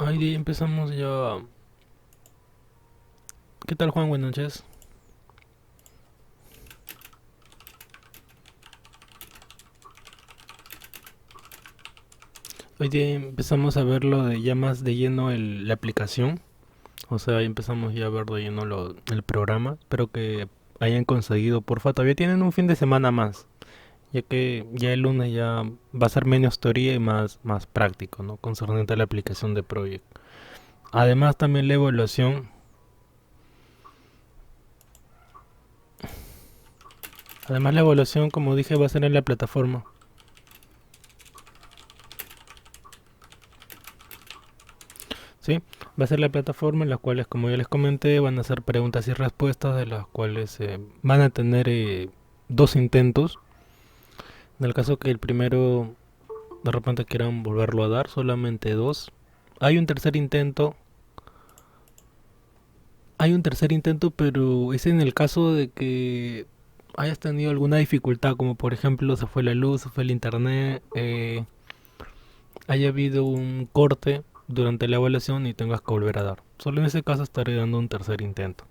Ahí empezamos ya. ¿Qué tal, Juan? Buenas noches. Hoy día empezamos a ver lo de ya más de lleno la aplicación. O sea, ahí empezamos ya a ver de lleno el programa. Espero que hayan conseguido, porfa. Todavía tienen un fin de semana más. Ya que ya el lunes ya va a ser menos teoría y más práctico, ¿no? Concerniente a la aplicación de Project. Además, también la evaluación. Además, la evaluación, como dije, va a ser en la plataforma. Sí, va a ser la plataforma en las cuales, como ya les comenté, van a ser preguntas y respuestas de las cuales van a tener dos intentos. En el caso que el primero de repente quieran volverlo a dar, solamente dos. Hay un tercer intento, hay un tercer intento, pero es en el caso de que hayas tenido alguna dificultad, como por ejemplo se fue la luz, se fue el internet, haya habido un corte durante la evaluación y tengas que volver a dar. Solo en ese caso estaré dando un tercer intento.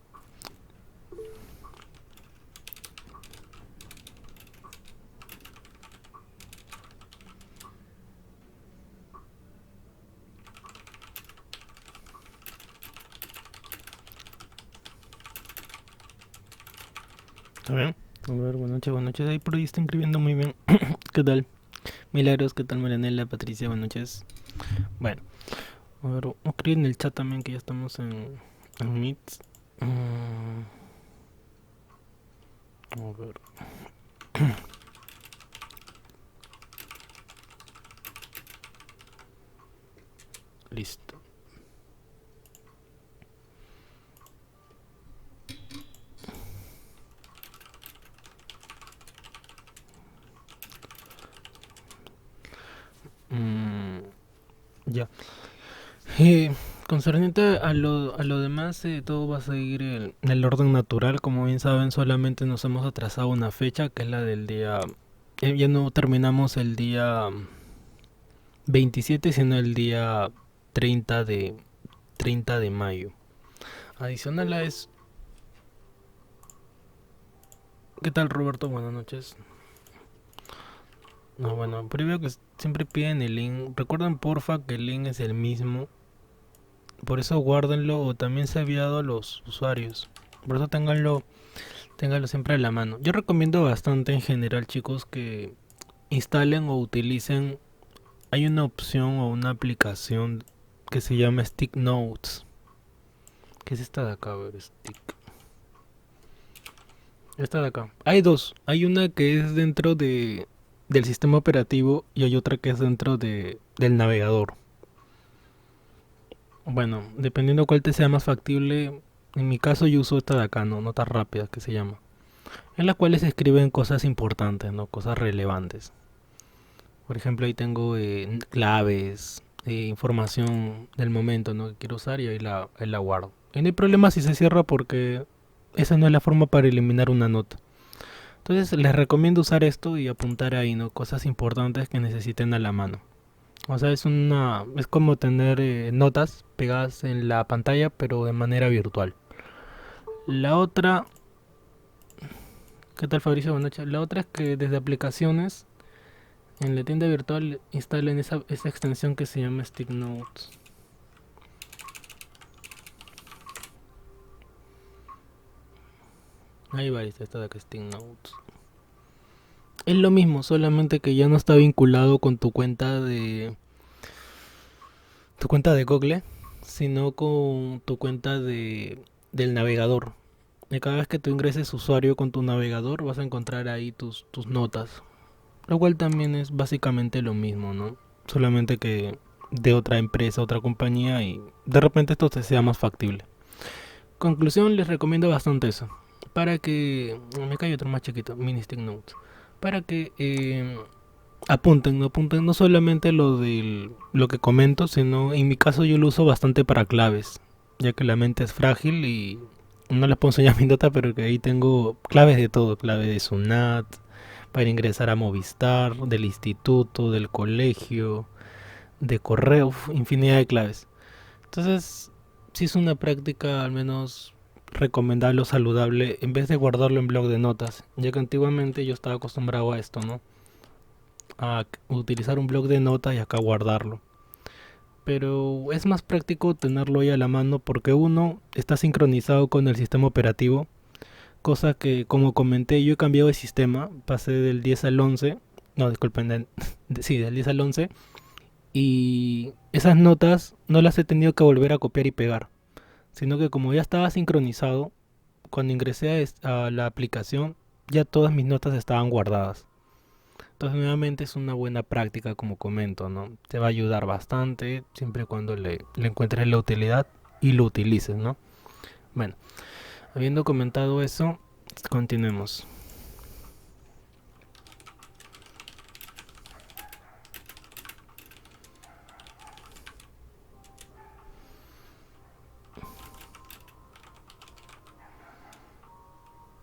¿Está bien? A ver, buenas noches, buenas noches. Ahí por ahí está escribiendo muy bien. ¿Qué tal? Milagros, ¿qué tal, Marianela, Patricia? Buenas noches. Bueno, a ver, voy a escribir en el chat también que ya estamos en Meet. Mm, a ver, listo. Mm, ya. Concerniente a lo demás, todo va a seguir el orden natural. Como bien saben, solamente nos hemos atrasado una fecha, que es la del día. Ya no terminamos el día 27, sino el día 30 de mayo. Adicional a eso, ¿qué tal, Roberto? Buenas noches. No, bueno, primero que siempre piden el link. Recuerden porfa que el link es el mismo. Por eso guárdenlo o también se ha enviado a los usuarios. Por eso ténganlo siempre a la mano. Yo recomiendo bastante en general, chicos, que instalen o utilicen. Hay una opción o una aplicación que se llama Stick Notes. ¿Qué es esta de acá? A ver, Stick. Esta de acá. Hay dos. Hay una que es dentro del sistema operativo y hay otra que es dentro del navegador. Bueno, dependiendo cuál te sea más factible, en mi caso yo uso esta de acá, ¿no? Notas rápidas que se llama. En las cuales se escriben cosas importantes, ¿no? Cosas relevantes. Por ejemplo, ahí tengo claves, información del momento, ¿no? Que quiero usar y ahí la guardo. Y no hay problema si se cierra porque esa no es la forma para eliminar una nota. Entonces les recomiendo usar esto y apuntar ahí, ¿no? Cosas importantes que necesiten a la mano. O sea, es como tener notas pegadas en la pantalla, pero de manera virtual. La otra, ¿qué tal, Fabricio? Buenas noches. La otra es que desde aplicaciones en la tienda virtual instalen esa extensión que se llama Stick Notes. Ahí va, esta de acá, Stick Notes. Es lo mismo, solamente que ya no está vinculado con tu cuenta de Google, sino con tu cuenta del navegador. Y cada vez que tú ingreses usuario con tu navegador, vas a encontrar ahí tus notas. Lo cual también es básicamente lo mismo, ¿no? Solamente que de otra empresa, otra compañía y de repente esto te sea más factible. Conclusión, les recomiendo bastante eso. Para que... Me cae otro más chiquito, Mini Stick Notes. Para que apunten no solamente lo que comento, sino en mi caso yo lo uso bastante para claves, ya que la mente es frágil y no les puedo enseñar mi nota, pero que ahí tengo claves de todo, clave de Sunat, para ingresar a Movistar, del instituto, del colegio, de correo, infinidad de claves. Entonces, si es una práctica al menos recomendable o saludable, en vez de guardarlo en blog de notas, ya que antiguamente yo estaba acostumbrado a esto, ¿no? A utilizar un blog de notas y acá guardarlo. Pero es más práctico tenerlo ahí a la mano porque uno está sincronizado con el sistema operativo, cosa que como comenté yo he cambiado de sistema, pasé del 10 al 11, no disculpen, sí, del 10 al 11 y esas notas no las he tenido que volver a copiar y pegar, sino que como ya estaba sincronizado, cuando ingresé a la aplicación ya todas mis notas estaban guardadas. Entonces nuevamente es una buena práctica como comento, ¿no? Te va a ayudar bastante siempre y cuando le encuentres la utilidad y lo utilices, ¿no? Bueno, habiendo comentado eso, continuemos.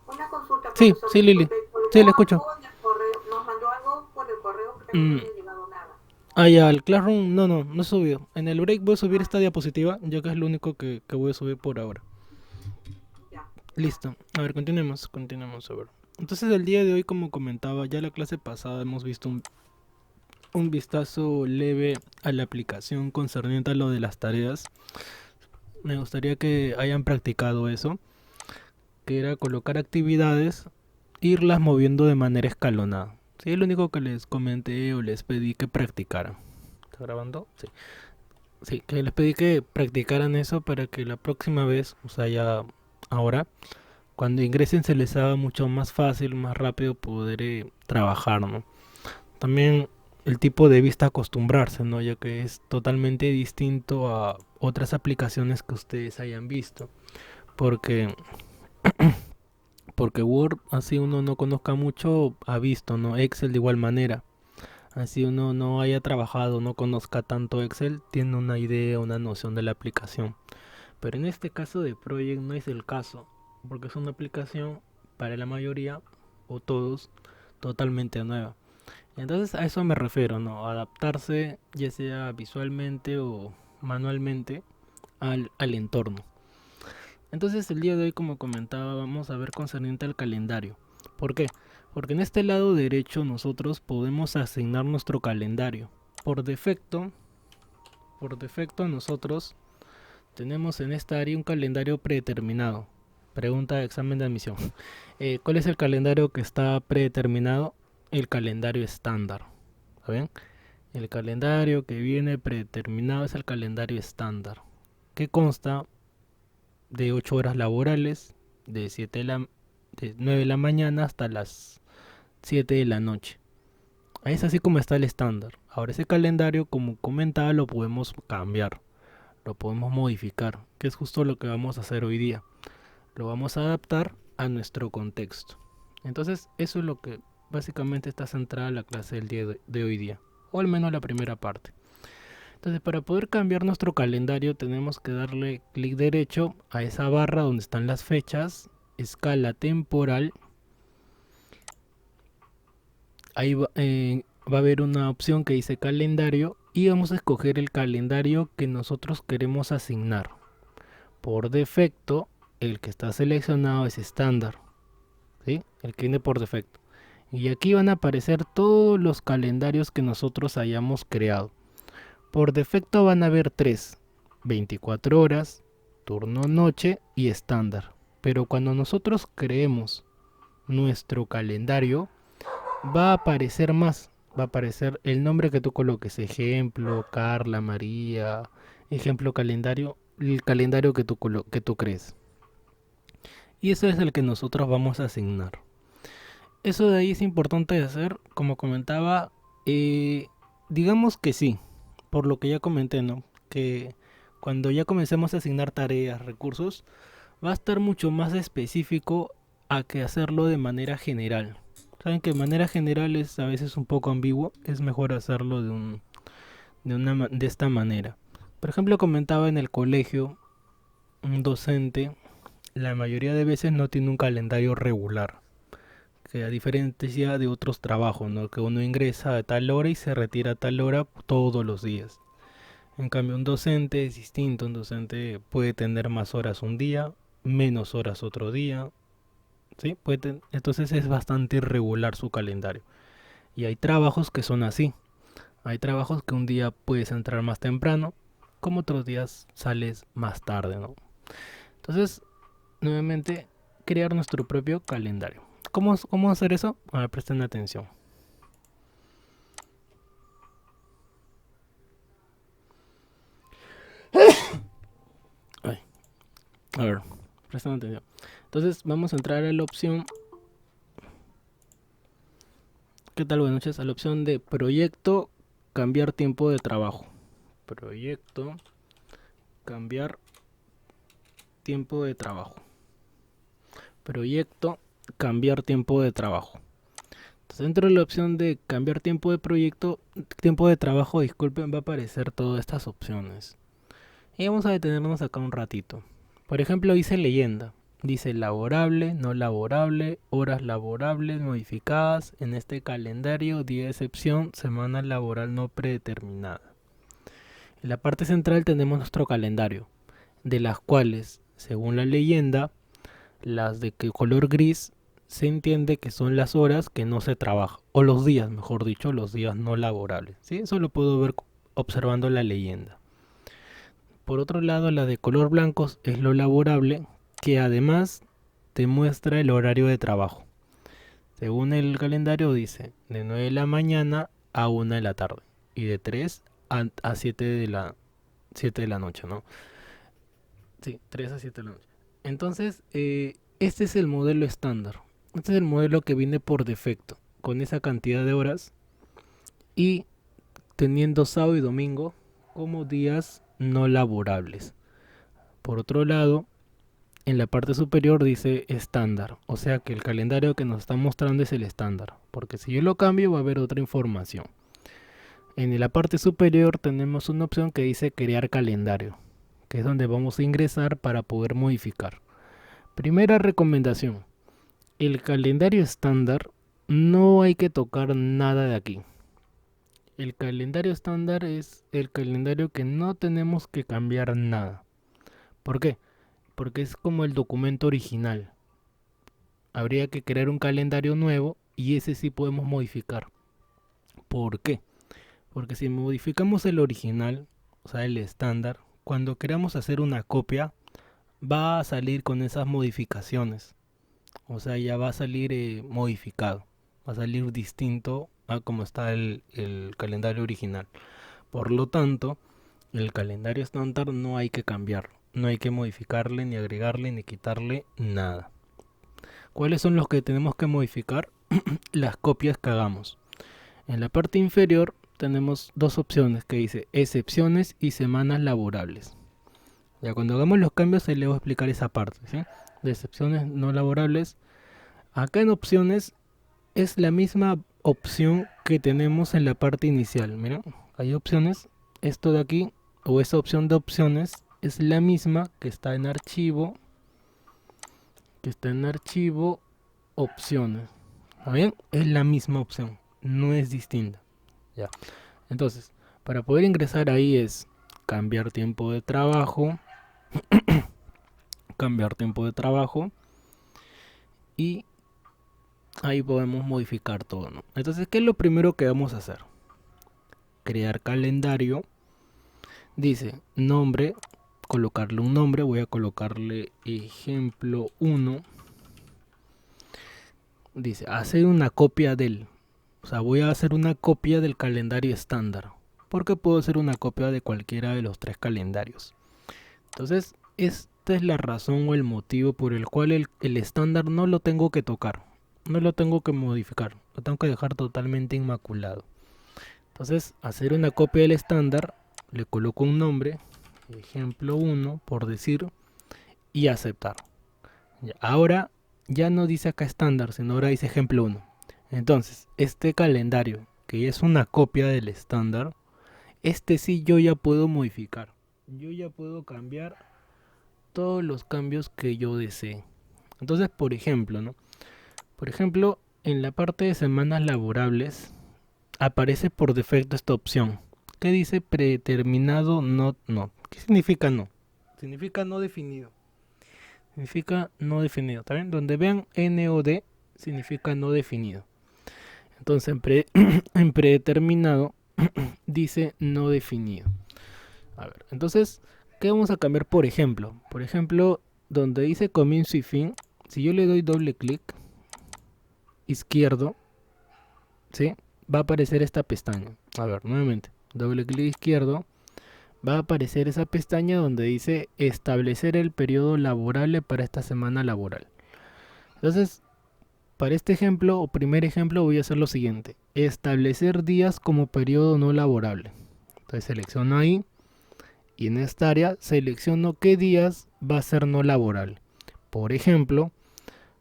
Una consulta, Sí, profesor, sí, Lili. disculpe, Sí, colgó le escucho. algo en el correo, nos mandó algo por el correo, pero no Mm, me ha llegado nada. ya, el Classroom, no he subido. En el break voy a subir esta diapositiva, ya que es lo único que voy a subir por ahora. Ya. Listo. A ver, continuemos a ver. Entonces el día de hoy, como comentaba, ya la clase pasada hemos visto un vistazo leve a la aplicación concerniente a lo de las tareas. Me gustaría que hayan practicado eso, que era colocar actividades, irlas moviendo de manera escalonada. Sí, es lo único que les comenté o les pedí que practicaran. ¿Está grabando? Sí. Sí, que les pedí que practicaran eso para que la próxima vez, o sea, ya ahora, cuando ingresen se les haga mucho más fácil, más rápido poder trabajar, ¿no? También el tipo de vista acostumbrarse, ¿no? Ya que es totalmente distinto a otras aplicaciones que ustedes hayan visto. Porque, porque Word, así uno no conozca mucho, ha visto, ¿no? Excel de igual manera. Así uno no haya trabajado, no conozca tanto Excel, tiene una idea, una noción de la aplicación. Pero en este caso de Project no es el caso, porque es una aplicación para la mayoría o todos totalmente nueva. Entonces a eso me refiero, ¿no? Adaptarse ya sea visualmente o manualmente al entorno. Entonces el día de hoy, como comentaba, vamos a ver concerniente al calendario. ¿Por qué? Porque en este lado derecho nosotros podemos asignar nuestro calendario. Por defecto, por defecto nosotros tenemos en esta área un calendario predeterminado. Pregunta de examen de admisión. ¿Cuál es el calendario que está predeterminado? El calendario estándar. ¿Saben? El calendario que viene predeterminado es el calendario estándar, que consta de 8 horas laborales, de 9 de la mañana hasta las 7 de la noche. Es así como está el estándar. Ahora ese calendario, como comentaba, lo podemos cambiar, lo podemos modificar, que es justo lo que vamos a hacer hoy día. Lo vamos a adaptar a nuestro contexto. Entonces, eso es lo que básicamente está centrada la clase del día de hoy día, o al menos la primera parte. Entonces, para poder cambiar nuestro calendario tenemos que darle clic derecho a esa barra donde están las fechas, escala temporal. Ahí va a haber una opción que dice calendario y vamos a escoger el calendario que nosotros queremos asignar. Por defecto, el que está seleccionado es estándar, ¿sí? El que viene por defecto. Y aquí van a aparecer todos los calendarios que nosotros hayamos creado. Por defecto van a haber tres: 24 horas, turno noche y estándar. Pero cuando nosotros creemos nuestro calendario, va a aparecer más. Va a aparecer el nombre que tú coloques. Ejemplo, Carla, María. Ejemplo, calendario. El calendario que tú crees. Y ese es el que nosotros vamos a asignar. Eso de ahí es importante de hacer. Como comentaba, digamos que sí. Por lo que ya comenté, ¿no? Que cuando ya comencemos a asignar tareas, recursos, va a estar mucho más específico a que hacerlo de manera general. Saben que de manera general es a veces un poco ambiguo, es mejor hacerlo de esta manera. Por ejemplo, comentaba en el colegio, un docente la mayoría de veces no tiene un calendario regular, que a diferencia de otros trabajos, ¿no? Que uno ingresa a tal hora y se retira a tal hora todos los días. En cambio, un docente es distinto. Un docente puede tener más horas un día, menos horas otro día. ¿Sí? Entonces es bastante irregular su calendario. Y hay trabajos que son así. Hay trabajos que un día puedes entrar más temprano, como otros días sales más tarde, ¿no? Entonces, nuevamente, crear nuestro propio calendario. ¿Cómo hacer eso? A ver, presten atención. Ay, a ver, presten atención. Entonces, vamos a entrar a la opción. ¿Qué tal? Buenas noches. A la opción de proyecto, cambiar tiempo de trabajo. Proyecto, cambiar tiempo de trabajo. Proyecto, cambiar tiempo de trabajo. Entonces, dentro de la opción de cambiar tiempo de proyecto, tiempo de trabajo, disculpen, va a aparecer todas estas opciones. Y vamos a detenernos acá un ratito. Por ejemplo, dice leyenda. Dice laborable, no laborable, horas laborables modificadas en este calendario, día de excepción, semana laboral no predeterminada. En la parte central tenemos nuestro calendario, de las cuales, según la leyenda, las de color gris se entiende que son las horas que no se trabaja, o los días, mejor dicho, los días no laborables. ¿Sí? Eso lo puedo ver observando la leyenda. Por otro lado, la de color blanco es lo laborable, que además te muestra el horario de trabajo. Según el calendario dice de 9 de la mañana a 1 de la tarde y de 3 a 7 de la noche, ¿no? Sí, 3 a 7 de la noche. Entonces, este es el modelo estándar. Este es el modelo que viene por defecto, con esa cantidad de horas y teniendo sábado y domingo como días no laborables. Por otro lado, en la parte superior dice estándar, o sea que el calendario que nos está mostrando es el estándar, porque si yo lo cambio va a haber otra información. En la parte superior tenemos una opción que dice crear calendario, que es donde vamos a ingresar para poder modificar. Primera recomendación, el calendario estándar no hay que tocar nada de aquí. El calendario estándar es el calendario que no tenemos que cambiar nada. ¿Por qué? Porque es como el documento original. Habría que crear un calendario nuevo y ese sí podemos modificar. ¿Por qué? Porque si modificamos el original, o sea, el estándar, cuando queramos hacer una copia, va a salir con esas modificaciones. O sea, ya va a salir modificado. Va a salir distinto a como está el calendario original. Por lo tanto, el calendario estándar no hay que cambiarlo. No hay que modificarle, ni agregarle, ni quitarle nada. ¿Cuáles son los que tenemos que modificar? Las copias que hagamos. En la parte inferior tenemos dos opciones que dice excepciones y semanas laborables. Ya cuando hagamos los cambios les voy a explicar esa parte, ¿sí? De excepciones no laborables. Acá en opciones es la misma opción que tenemos en la parte inicial. Miren, hay opciones. Esto de aquí, o esa opción de opciones, es la misma que está en archivo. Opciones. ¿Está bien? Es la misma opción. No es distinta. Ya. Entonces, para poder ingresar ahí es cambiar tiempo de trabajo. Cambiar tiempo de trabajo. Y ahí podemos modificar todo, ¿no? Entonces, ¿qué es lo primero que vamos a hacer? Crear calendario. Dice nombre, colocarle un nombre. Voy a colocarle ejemplo 1. Dice hacer una copia del. O sea, voy a hacer una copia del calendario estándar. Porque puedo hacer una copia de cualquiera de los tres calendarios. Entonces, esta es la razón o el motivo por el cual el estándar no lo tengo que tocar. No lo tengo que modificar. Lo tengo que dejar totalmente inmaculado. Entonces, hacer una copia del estándar. Le coloco un nombre. Ejemplo 1, por decir. Y aceptar. Ahora ya no dice acá estándar, sino ahora dice ejemplo 1. Entonces, este calendario, que es una copia del estándar, este sí yo ya puedo modificar. Yo ya puedo cambiar todos los cambios que yo desee. Entonces, por ejemplo, ¿no? Por ejemplo, en la parte de semanas laborables aparece por defecto esta opción, ¿Qué dice predeterminado not not? ¿Qué significa no? Significa no definido. Significa no definido. ¿Está bien? Donde vean N o D, significa no definido. Entonces, en predeterminado dice no definido. A ver, entonces, ¿qué vamos a cambiar por ejemplo? Por ejemplo, donde dice comienzo y fin, si yo le doy doble clic izquierdo, ¿sí? Va a aparecer esta pestaña. A ver, nuevamente, doble clic izquierdo, va a aparecer esa pestaña donde dice establecer el periodo laborable para esta semana laboral. Entonces, para este ejemplo o primer ejemplo voy a hacer lo siguiente. Establecer días como periodo no laborable. Entonces selecciono ahí y en esta área selecciono qué días va a ser no laborable. Por ejemplo,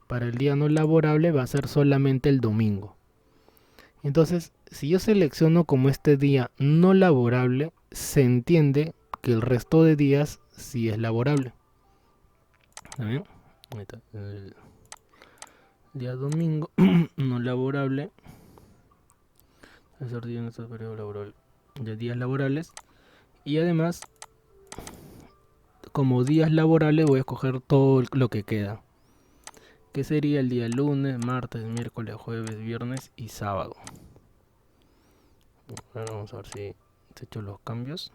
para el día no laborable va a ser solamente el domingo. Entonces, si yo selecciono como este día no laborable, se entiende que el resto de días sí es laborable. ¿Está bien? Ahí está. El día domingo no laborable. Esos días en este periodo laboral de días laborales. Y además, como días laborables voy a escoger todo lo que queda. Que sería el día lunes, martes, miércoles, jueves, viernes y sábado. Ahora vamos a ver si se han hecho los cambios.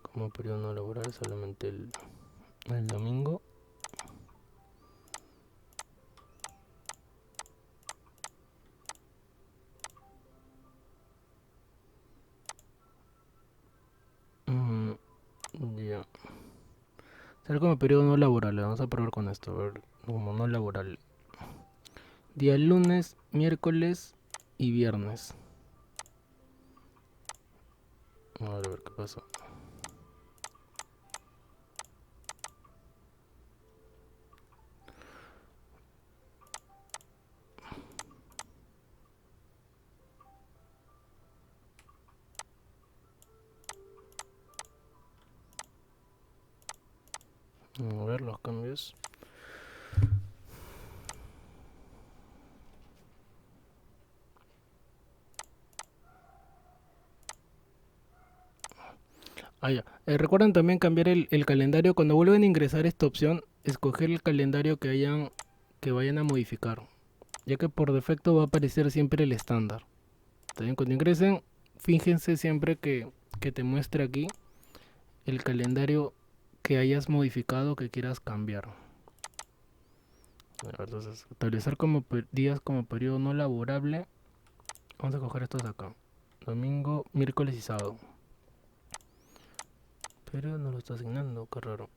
Como periodo no laboral solamente el domingo. Ya. Será como periodo no laboral. Vamos a probar con esto. A ver, como no laboral. Día lunes, miércoles y viernes. A ver qué pasa. A ver los cambios. Ya. Recuerden también cambiar el calendario. Cuando vuelven a ingresar esta opción, escoger el calendario que vayan a modificar, ya que por defecto va a aparecer siempre el estándar. También cuando ingresen, fíjense siempre que te muestre aquí el calendario que hayas modificado, que quieras cambiar. Entonces, establecer como días como periodo no laborable. Vamos a coger estos de acá: domingo, miércoles y sábado. Pero no lo está asignando, qué raro.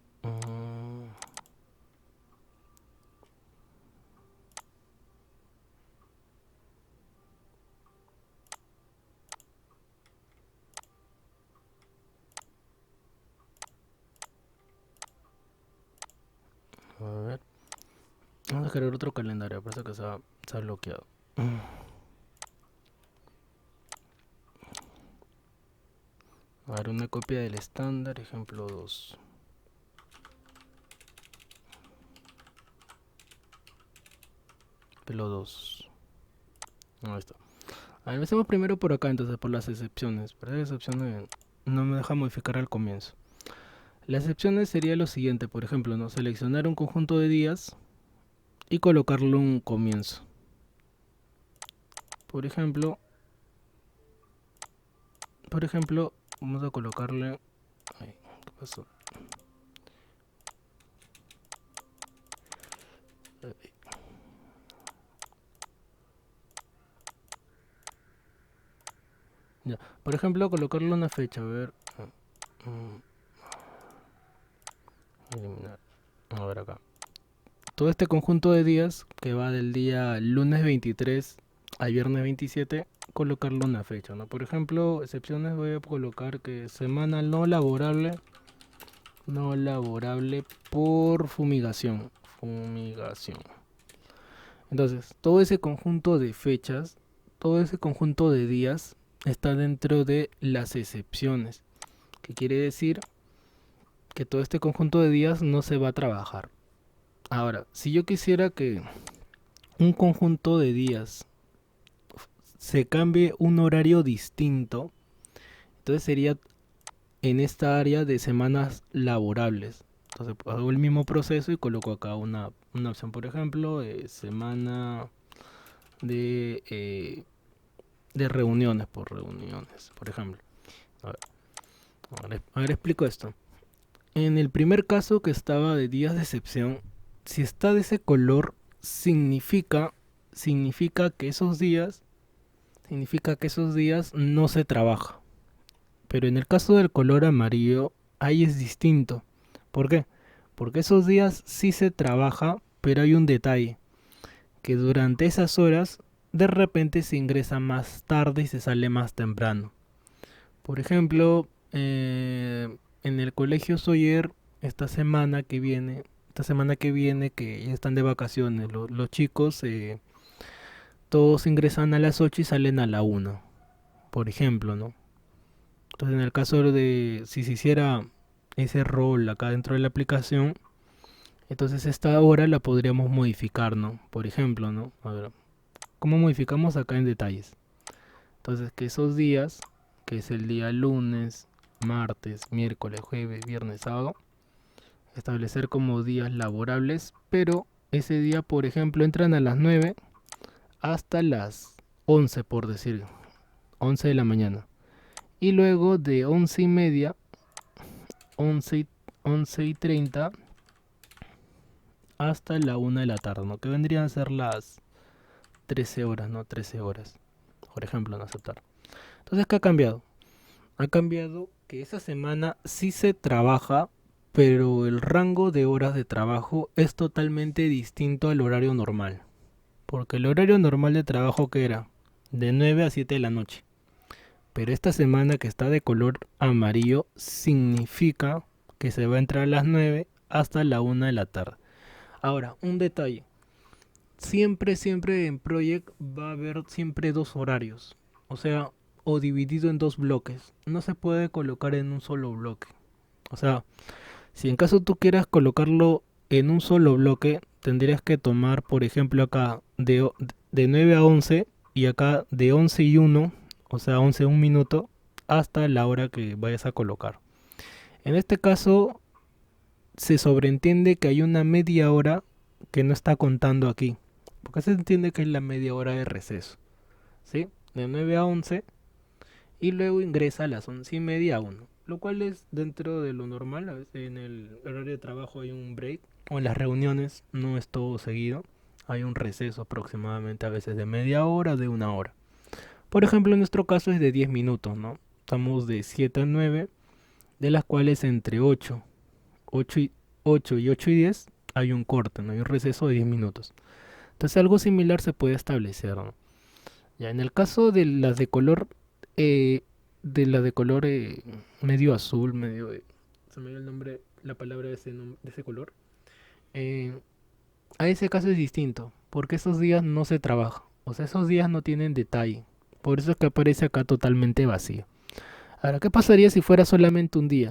A ver. Vamos a crear otro calendario, parece que se ha bloqueado. A ver, una copia del estándar, ejemplo 2. Ejemplo 2. Ahí está. A ver, empecemos primero por acá, entonces, por las excepciones. Pero las excepciones no me deja modificar al comienzo. Las excepciones sería lo siguiente, por ejemplo, ¿no? Seleccionar un conjunto de días y colocarlo un comienzo. Por ejemplo, vamos a colocarle... Ay, ¿qué pasó? Ya. Por ejemplo, colocarle una fecha, a ver. Eliminar. A ver acá. Todo este conjunto de días que va del día lunes 23 al viernes 27, colocarle una fecha, ¿no? Por ejemplo, excepciones voy a colocar que semana no laborable por fumigación. Entonces, todo ese conjunto de fechas, todo ese conjunto de días está dentro de las excepciones, que quiere decir que todo este conjunto de días no se va a trabajar. Ahora, si yo quisiera que un conjunto de días se cambie un horario distinto, entonces sería en esta área de semanas laborables. Entonces hago el mismo proceso y coloco acá una opción, por ejemplo, semana de, eh, de reuniones, por ejemplo. A ver, explico esto. En el primer caso que estaba de días de excepción, si está de ese color, significa que esos días no se trabaja. Pero en el caso del color amarillo, ahí es distinto. ¿Por qué? Porque esos días sí se trabaja, pero hay un detalle, que durante esas horas de repente se ingresa más tarde y se sale más temprano. Por ejemplo, en el colegio Soyer, esta semana que viene, que ya están de vacaciones, los chicos todos ingresan a las 8 y salen a la 1, por ejemplo, ¿no? Entonces, en el caso de si se hiciera ese rol acá dentro de la aplicación, entonces esta hora la podríamos modificar, ¿no? Por ejemplo, ¿no? A ver, ¿cómo modificamos acá en detalles? Entonces, que esos días, que es el día lunes, martes, miércoles, jueves, viernes, sábado, establecer como días laborables, pero ese día, por ejemplo, entran a las 9 hasta las 11, por decir, 11 de la mañana. Y luego de 11:30, 11 y, 11:30 hasta la 1 de la tarde, ¿no? Que vendrían a ser las 13 horas, ¿no? 13 horas, por ejemplo, en aceptar. Entonces, ¿qué ha cambiado? Ha cambiado que esa semana sí se trabaja, pero el rango de horas de trabajo es totalmente distinto al horario normal. Porque el horario normal de trabajo que era de 9 a 7 de la noche. Pero esta semana que está de color amarillo significa que se va a entrar a las 9 hasta la 1 de la tarde. Ahora, un detalle. Siempre en Project va a haber siempre dos horarios. O sea, o dividido en dos bloques. No se puede colocar en un solo bloque. O sea, si en caso tú quieras colocarlo en un solo bloque, tendrías que tomar, por ejemplo, acá de 9 a 11 y acá de 11 y 1, o sea, 11 un minuto, hasta la hora que vayas a colocar. En este caso, se sobreentiende que hay una media hora que no está contando aquí. Porque se entiende que es la media hora de receso. ¿Sí? De 9 a 11 y luego ingresa a las 11:30 a 1. Lo cual es dentro de lo normal. A veces en el horario de trabajo hay un break. O en las reuniones no es todo seguido. Hay un receso aproximadamente a veces de media hora, de una hora. Por ejemplo, en nuestro caso es de 10 minutos, ¿no? Estamos de 7 a 9, de las cuales entre 8 y 8 y 10 hay un corte, ¿no? Hay un receso de 10 minutos. Entonces algo similar se puede establecer, ¿no? Ya en el caso eh, de las de color medio azul, se me dio el nombre, la palabra de ese color. eh, a ese caso es distinto, porque esos días no se trabaja, o sea, esos días no tienen detalle. Por eso es que aparece acá totalmente vacío. Ahora, ¿qué pasaría si fuera solamente un día?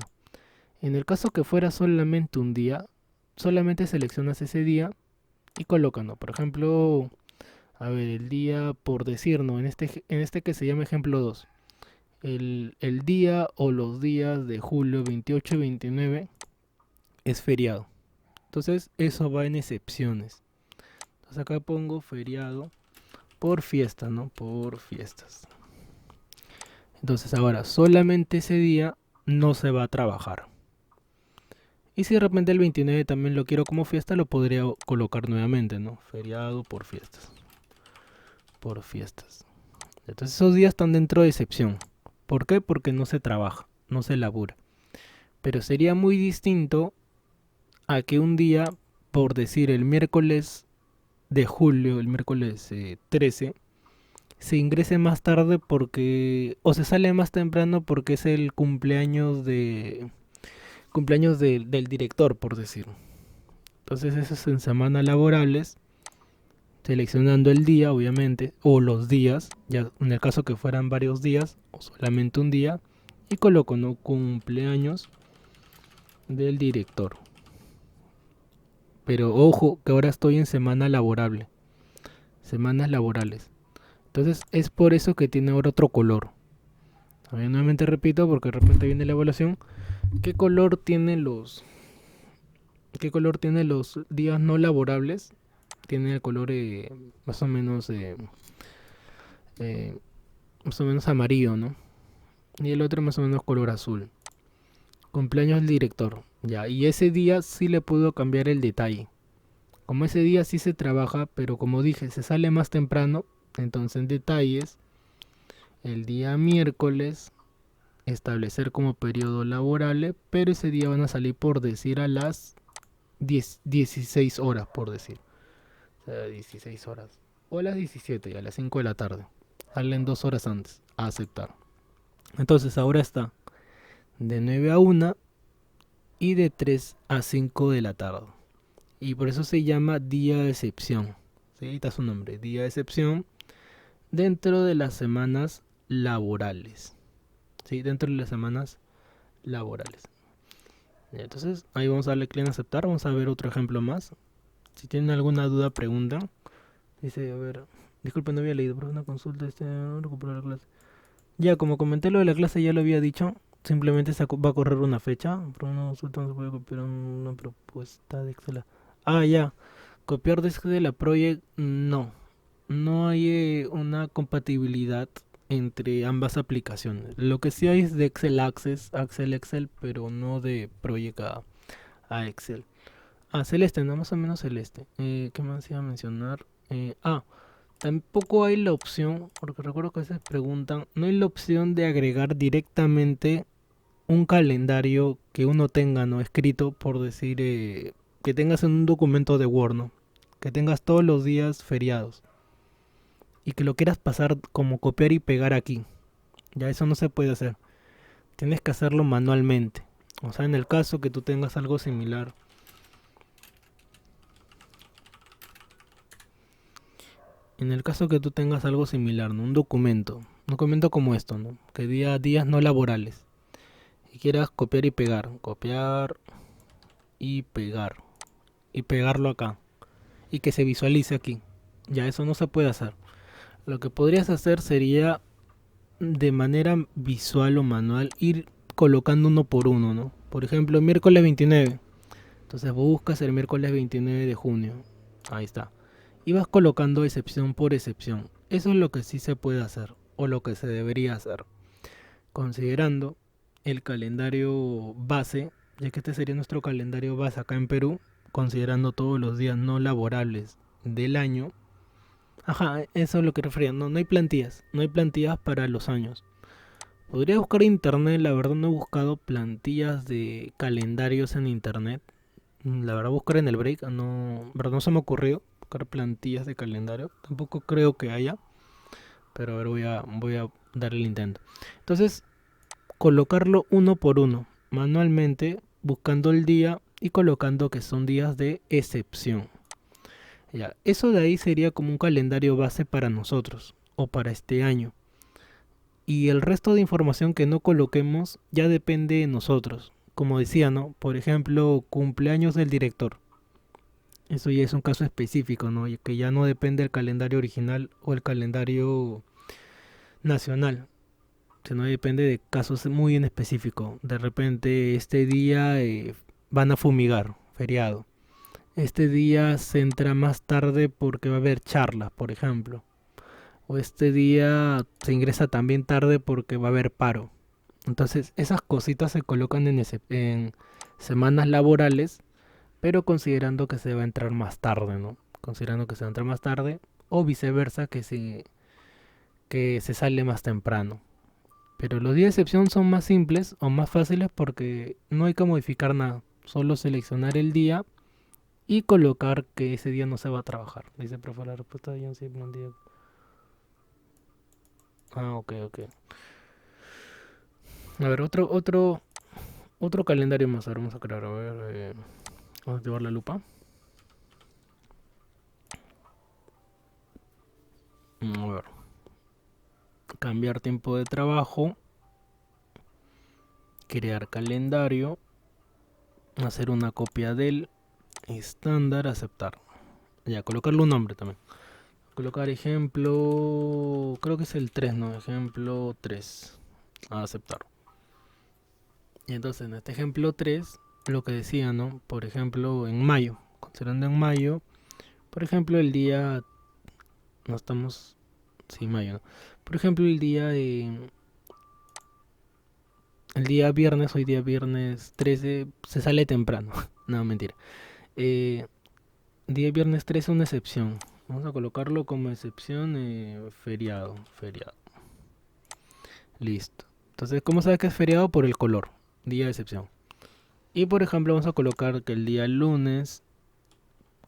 En el caso que fuera solamente un día, solamente seleccionas ese día y colocas, ¿no? Por ejemplo, a ver, el día por decir, ¿no? En este que se llama ejemplo 2, el día o los días de julio 28 y 29 es feriado. Entonces, eso va en excepciones. Entonces, acá pongo feriado por fiestas, ¿no? Por fiestas. Entonces, ahora, solamente ese día no se va a trabajar. Y si de repente el 29 también lo quiero como fiesta, lo podría colocar nuevamente, ¿no? Feriado por fiestas. Por fiestas. Entonces esos días están dentro de excepción. ¿Por qué? Porque no se trabaja, no se labura. Pero sería muy distinto a que un día, por decir el miércoles de julio, el miércoles 13, se ingrese más tarde porque, o se sale más temprano porque es el cumpleaños del director, por decir. Entonces eso es en semanas laborables, seleccionando el día, obviamente, o los días, ya en el caso que fueran varios días, o solamente un día, y coloco, ¿no? Cumpleaños del director. Pero ojo, que ahora estoy en semana laborable, semanas laborales. Entonces es por eso que tiene ahora otro color. A ver, nuevamente repito porque de repente viene la evaluación. ¿Qué color tiene qué color tiene los días no laborables? Tiene el color más o menos eh, más o menos amarillo, ¿no? Y el otro más o menos color azul. Cumpleaños del director. Ya, y ese día sí le puedo cambiar el detalle. Como ese día sí se trabaja, pero como dije, se sale más temprano, entonces en detalles, el día miércoles, establecer como periodo laborable, pero ese día van a salir por decir a las 16 horas, por decir. O sea, 16 horas. O a las 17, y a las 5 de la tarde. Salen 2 horas antes, a aceptar. Entonces ahora está de 9 a 1 y de 3 a 5 de la tarde. Y por eso se llama día de excepción. ¿Sí? Ahí está su nombre, día de excepción dentro de las semanas laborales. ¿Sí? Dentro de las semanas laborales. Entonces ahí vamos a darle clic en aceptar. Vamos a ver otro ejemplo más. Si tienen alguna duda, preguntan. Dice, a ver, disculpe, no había leído, pero una consulta, recuperar la clase. Ya, como comenté lo de la clase, ya lo había dicho. Simplemente va a correr una fecha. Por una consulta no se puede copiar una propuesta de Excel. Ah, ya. Copiar desde la Project, no. No hay una compatibilidad entre ambas aplicaciones. Lo que sí hay es de Excel Access, Accel Excel, pero no de Project a Excel. Ah, Celeste, no, más o menos Celeste. ¿Qué más iba a mencionar? Tampoco hay la opción, porque recuerdo que a veces preguntan, no hay la opción de agregar directamente un calendario que uno tenga, ¿no? Escrito, por decir, que tengas en un documento de Word, ¿no? Que tengas todos los días feriados y que lo quieras pasar como copiar y pegar aquí. Ya eso no se puede hacer. Tienes que hacerlo manualmente. O sea, en el caso que tú tengas algo similar. En el caso que tú tengas algo similar, ¿no? Un documento como esto, ¿no? Que diga días no laborales. Y quieras copiar y pegar. Y pegarlo acá. Y que se visualice aquí. Ya eso no se puede hacer. Lo que podrías hacer sería de manera visual o manual ir colocando uno por uno, ¿no? Por ejemplo, miércoles 29. Entonces buscas el miércoles 29 de junio. Ahí está. Y vas colocando excepción por excepción. Eso es lo que sí se puede hacer o lo que se debería hacer. Considerando el calendario base, ya que este sería nuestro calendario base acá en Perú, considerando todos los días no laborables del año. Ajá, eso es lo que refería. No, no hay plantillas. No hay plantillas para los años. Podría buscar en internet. La verdad no he buscado plantillas de calendarios en internet. La verdad buscar en el break. No, verdad no se me ocurrió buscar plantillas de calendario. Tampoco creo que haya. Pero a ver, voy a dar el intento. Entonces, colocarlo uno por uno. Manualmente, buscando el día y colocando que son días de excepción. Ya, eso de ahí sería como un calendario base para nosotros o para este año. Y el resto de información que no coloquemos ya depende de nosotros. Como decía, ¿no? Por ejemplo, cumpleaños del director. Eso ya es un caso específico, ¿no? Y que ya no depende del calendario original o el calendario nacional. Sino depende de casos muy en específico. De repente este día van a fumigar, feriado. Este día se entra más tarde porque va a haber charlas, por ejemplo. O este día se ingresa también tarde porque va a haber paro. Entonces esas cositas se colocan en semanas laborales, pero considerando que se va a entrar más tarde, ¿no? Considerando que se va a entrar más tarde o viceversa que se sale más temprano. Pero los días de excepción son más simples o más fáciles porque no hay que modificar nada. Solo seleccionar el día y colocar que ese día no se va a trabajar. Dice, profe, la respuesta de John Simon día. Ah, ok, ok. A ver, otro calendario más. Ahora vamos a crear, a ver, vamos a llevar la lupa. A ver, cambiar tiempo de trabajo, crear calendario, hacer una copia del estándar, aceptar. Ya, colocarle un nombre también. Colocar ejemplo, creo que es el 3, ¿no? Ejemplo 3. A aceptar. Y entonces en este ejemplo 3, lo que decía, ¿no? Por ejemplo, en mayo, considerando en mayo, por ejemplo, el día, no estamos, sí, mayo, ¿no? Por ejemplo, el día viernes, hoy día viernes 13, se sale temprano. No, mentira. Eh, Día viernes 13 una excepción. Vamos a colocarlo como excepción, feriado, feriado. Listo. Entonces, ¿cómo sabes que es feriado? Por el color, día de excepción. Y por ejemplo, vamos a colocar que el día lunes,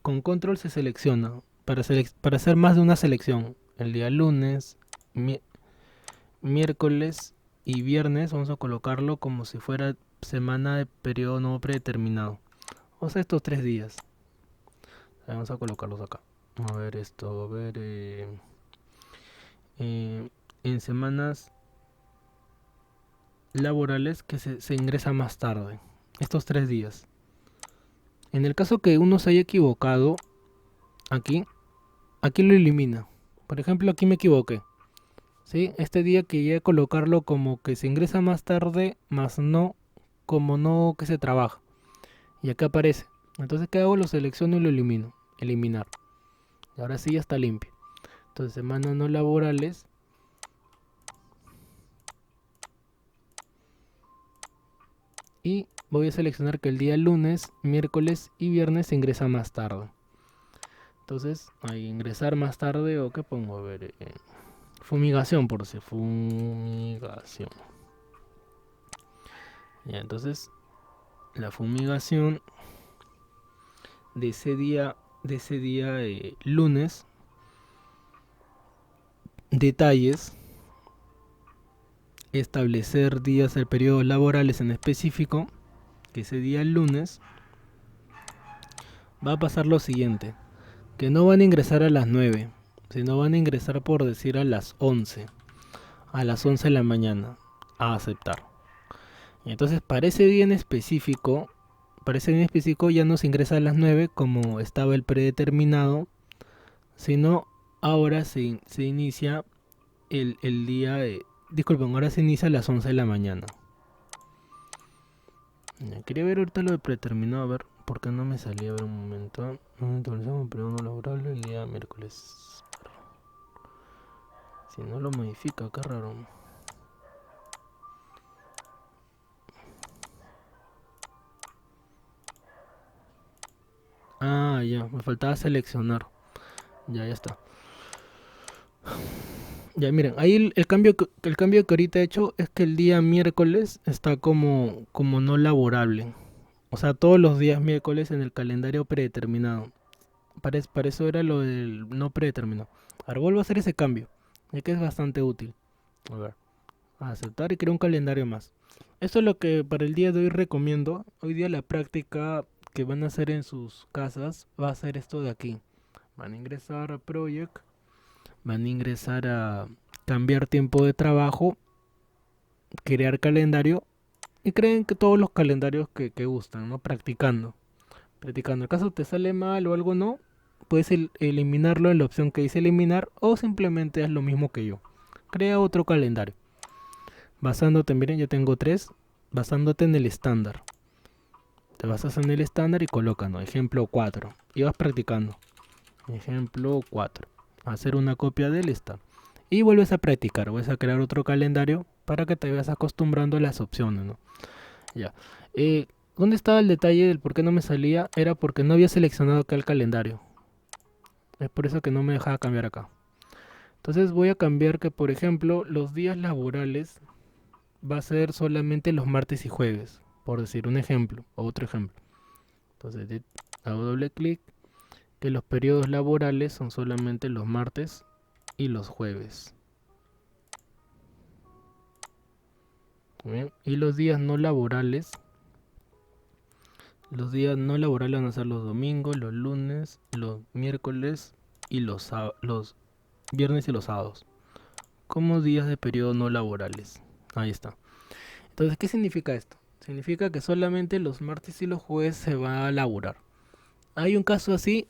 con control se selecciona, para hacer más de una selección. El día lunes, mi- miércoles y viernes, vamos a colocarlo como si fuera semana de periodo no predeterminado. O sea, estos 3 días. Vamos a colocarlos acá. A ver esto, a ver. En semanas laborales que se ingresa más tarde. Estos 3 días. En el caso que uno se haya equivocado, aquí lo elimina. Por ejemplo, aquí me equivoqué. ¿Sí? Este día quería colocarlo como que se ingresa más tarde, más no como no que se trabaja. Y acá aparece. Entonces, ¿qué hago? Lo selecciono y lo elimino. Eliminar. Y ahora sí ya está limpio. Entonces, semanas no laborales. Y voy a seleccionar que el día lunes, miércoles y viernes se ingresa más tarde. Entonces, ahí ingresar más tarde o qué pongo, a ver, fumigación por si fumigación. Ya, entonces la fumigación de ese día lunes, detalles, establecer días de periodos laborales en específico, que ese día lunes va a pasar lo siguiente, que no van a ingresar a las 9, sino van a ingresar por decir a las 11 de la mañana, a aceptar. Y entonces para ese día en específico ya no se ingresa a las 9 como estaba el predeterminado, sino ahora se inicia el día, disculpen, ahora se inicia a las 11 de la mañana. Quería ver ahorita lo de predeterminado, a ver por qué no me salía, a ver un momento. No actualizamos, pero no laborable el día miércoles. Si no lo modifica, qué raro. Ah, ya, me faltaba seleccionar. Ya está. Ya, miren, ahí el cambio que ahorita he hecho es que el día miércoles está como no laborable. O sea, todos los días miércoles en el calendario predeterminado. Para eso era lo del no predeterminado. Ahora vuelvo a hacer ese cambio, ya que es bastante útil. A ver, a aceptar y crear un calendario más. Esto es lo que para el día de hoy recomiendo. Hoy día la práctica que van a hacer en sus casas va a ser esto de aquí. Van a ingresar a Project, van a ingresar a cambiar tiempo de trabajo, crear calendario y creen que todos los calendarios que gustan, ¿no? Practicando. En caso te sale mal o algo no, puedes eliminarlo en la opción que dice eliminar o simplemente haz lo mismo que yo. Crea otro calendario. Basándote, miren, ya tengo 3, basándote en el estándar. Te basas en el estándar y coloca, ¿no? Ejemplo 4. Y vas practicando. Ejemplo 4. Hacer una copia del estándar. Y vuelves a practicar, vuelves a crear otro calendario para que te vayas acostumbrando a las opciones, ¿no? Ya. ¿Dónde estaba el detalle del por qué no me salía? Era porque no había seleccionado acá el calendario. Es por eso que no me dejaba cambiar acá. Entonces voy a cambiar que, por ejemplo, los días laborales va a ser solamente los martes y jueves. Por decir un ejemplo, o otro ejemplo. Entonces hago doble clic, que los periodos laborales son solamente los martes y los jueves. Bien. Y los días no laborales van a ser los domingos, los lunes, los miércoles y los viernes y los sábados. Como días de periodo no laborales. Ahí está. Entonces, ¿qué significa esto? Significa que solamente los martes y los jueves se va a laborar. Hay un caso así,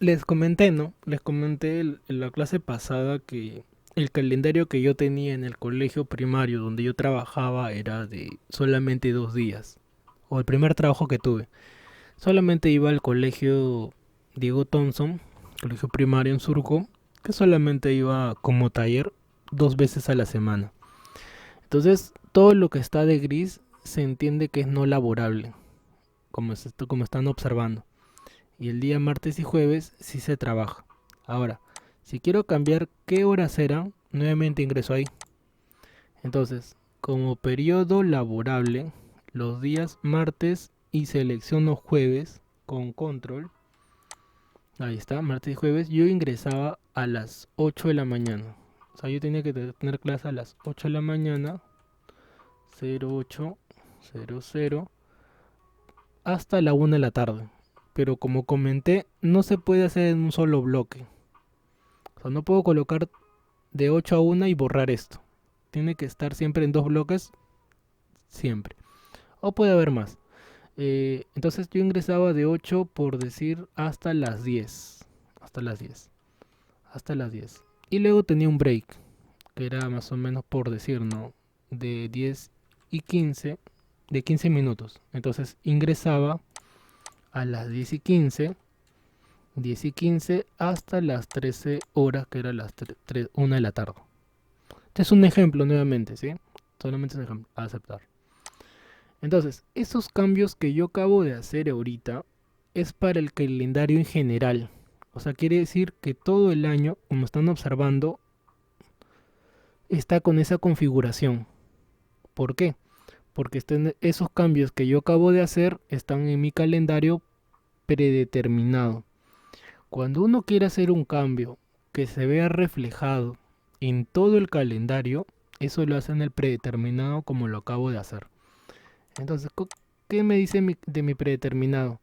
les comenté, ¿no? Les comenté en la clase pasada que el calendario que yo tenía en el colegio primario donde yo trabajaba era de solamente 2 días. O el primer trabajo que tuve. Solamente iba al colegio Diego Thompson, colegio primario en Surco, que solamente iba como taller 2 veces a la semana. Entonces, todo lo que está de gris se entiende que es no laborable, como están observando. Y el día martes y jueves sí se trabaja. Ahora, si quiero cambiar qué horas eran, nuevamente ingreso ahí. Entonces, como periodo laborable, los días martes y selecciono jueves con control. Ahí está, martes y jueves. Yo ingresaba a las 8 de la mañana. O sea, yo tenía que tener clase a las 8 de la mañana, 08, 00, hasta la 1 de la tarde. Pero como comenté, no se puede hacer en un solo bloque. O sea, no puedo colocar de 8 a 1 y borrar esto. Tiene que estar siempre en dos bloques, siempre. O puede haber más. Entonces yo ingresaba de 8 por decir hasta las 10. Hasta las 10. Hasta las 10. Y luego tenía un break, que era más o menos por decir, ¿no? De 10 y 15, de 15 minutos. Entonces ingresaba a las 10 y 15 hasta las 13 horas, que era las 1 de la tarde. Este es un ejemplo nuevamente, ¿sí? Solamente es un ejemplo, a aceptar. Entonces, esos cambios que yo acabo de hacer ahorita es para el calendario en general. O sea, quiere decir que todo el año, como están observando, está con esa configuración. ¿Por qué? Porque esos cambios que yo acabo de hacer están en mi calendario predeterminado. Cuando uno quiere hacer un cambio que se vea reflejado en todo el calendario, eso lo hace en el predeterminado como lo acabo de hacer. Entonces, ¿qué me dice de mi predeterminado?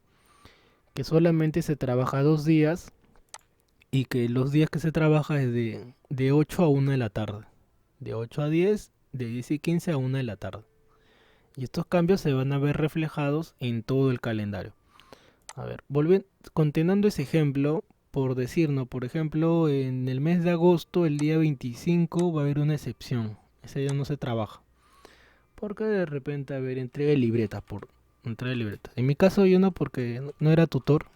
Que solamente se trabaja 2 días y que los días que se trabaja es de 8 a 1 de la tarde. De 8 a 10, de 10 y 15 a 1 de la tarde. Y estos cambios se van a ver reflejados en todo el calendario. A ver, continuando ese ejemplo, por decir, ¿no? Por ejemplo, en el mes de agosto, el día 25, va a haber una excepción. Ese día no se trabaja. Porque de repente, a ver, entrega de libretas, entrega de libretas. En mi caso yo no, porque no era tutor.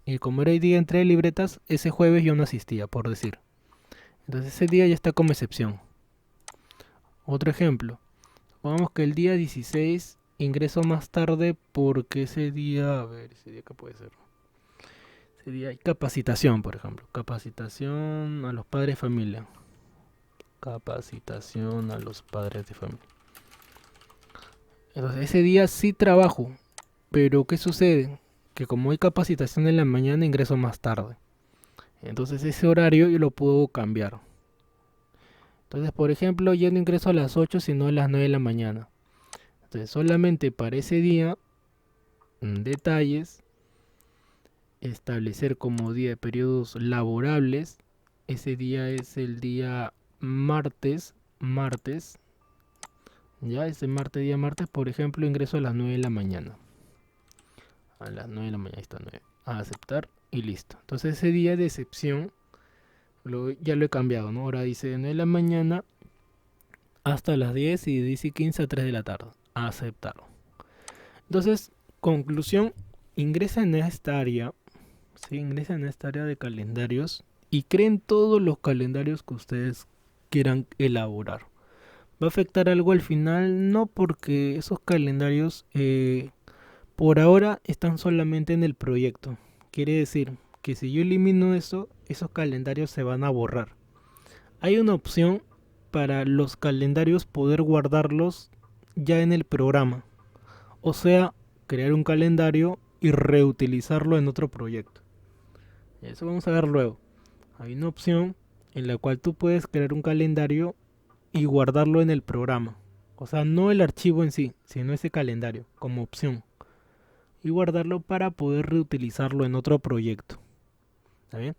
Y como era el día de entrega de libretas, ese jueves yo no asistía, por decir. Entonces ese día ya está como excepción. Otro ejemplo. Supongamos que el día 16 ingreso más tarde porque ese día, a ver, ese día qué puede ser. Ese día hay capacitación, por ejemplo. Capacitación a los padres de familia. Capacitación a los padres de familia. Entonces ese día sí trabajo. Pero ¿qué sucede? Que como hay capacitación en la mañana, ingreso más tarde. Entonces ese horario yo lo puedo cambiar. Entonces, por ejemplo, ya no ingreso a las 8 sino a las 9 de la mañana. Entonces, solamente para ese día, detalles, establecer como día de periodos laborables. Ese día es el día martes. Ya, ese día martes, por ejemplo, ingreso a las 9 de la mañana. A las 9 de la mañana, ahí está 9. A aceptar y listo. Entonces, ese día de excepción ya lo he cambiado, ¿no? Ahora dice de 9 de la mañana hasta las 10 y de 10 y 15 a 3 de la tarde. A aceptar. Entonces, conclusión, ingresa en esta área, ¿sí? Ingresa en esta área de calendarios y creen todos los calendarios que ustedes quieran elaborar. ¿Va a afectar algo al final? No, porque esos calendarios por ahora están solamente en el proyecto. Quiere decir que si yo elimino eso, esos calendarios se van a borrar. Hay una opción para los calendarios poder guardarlos ya en el programa. O sea, crear un calendario y reutilizarlo en otro proyecto. Eso vamos a ver luego. Hay una opción en la cual tú puedes crear un calendario y guardarlo en el programa. O sea, no el archivo en sí, sino ese calendario como opción. Y guardarlo para poder reutilizarlo en otro proyecto. ¿Está bien?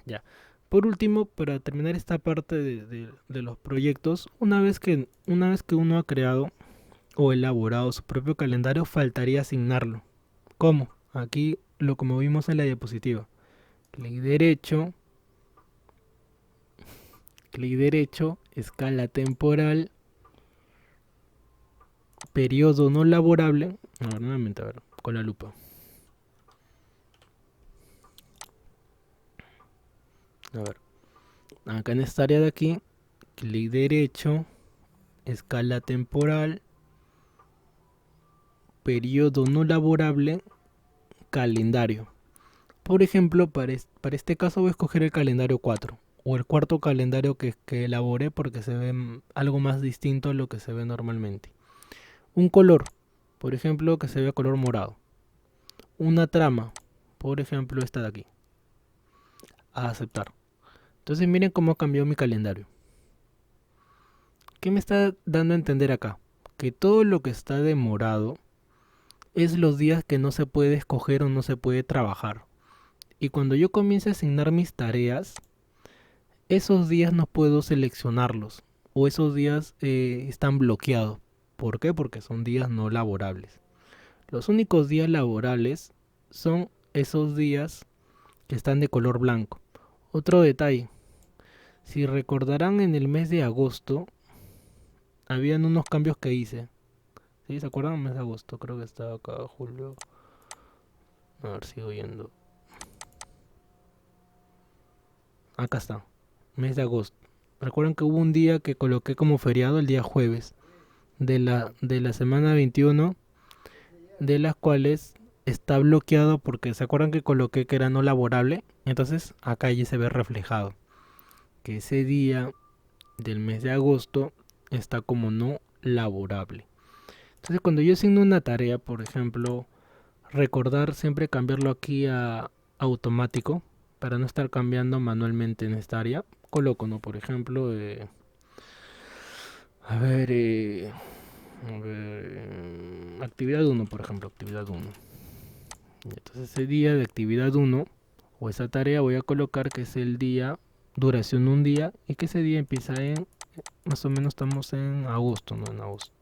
Ya. Por último, para terminar esta parte de los proyectos, una vez que uno ha creado o elaborado su propio calendario, faltaría asignarlo. ¿Cómo? Aquí lo como vimos en la diapositiva. clic derecho, escala temporal, periodo no laborable. A ver, nuevamente, a ver, con la lupa. A ver, acá en esta área de aquí, clic derecho, escala temporal, periodo no laborable, calendario. Por ejemplo, para este caso voy a escoger el calendario 4 o el cuarto calendario que elaboré porque se ve algo más distinto a lo que se ve normalmente. Un color, por ejemplo, que se vea color morado. Una trama, por ejemplo, esta de aquí. A aceptar. Entonces miren cómo cambió mi calendario. ¿Qué me está dando a entender acá? Que todo lo que está de morado es los días que no se puede escoger o no se puede trabajar. Y cuando yo comience a asignar mis tareas, esos días no puedo seleccionarlos. O esos días están bloqueados. ¿Por qué? Porque son días no laborables. Los únicos días laborables son esos días que están de color blanco. Otro detalle. Si recordarán, en el mes de agosto habían unos cambios que hice. ¿Sí? ¿Se acuerdan? El mes de agosto. Creo que estaba acá, julio. A ver, sigo yendo. Acá está. Mes de agosto. Recuerden que hubo un día que coloqué como feriado, el día jueves de la semana 21, de las cuales está bloqueado porque se acuerdan que coloqué que era no laborable. Entonces acá ya se ve reflejado que ese día del mes de agosto está como no laborable. Entonces cuando yo asigno una tarea, por ejemplo, recordar siempre cambiarlo aquí a automático para no estar cambiando manualmente en esta área. Coloco, ¿no? Por ejemplo, a ver, actividad 1, por ejemplo, actividad 1. Entonces ese día de actividad 1 o esa tarea voy a colocar que es el día, duración un día, y que ese día empieza en, más o menos estamos en agosto, ¿no? En agosto.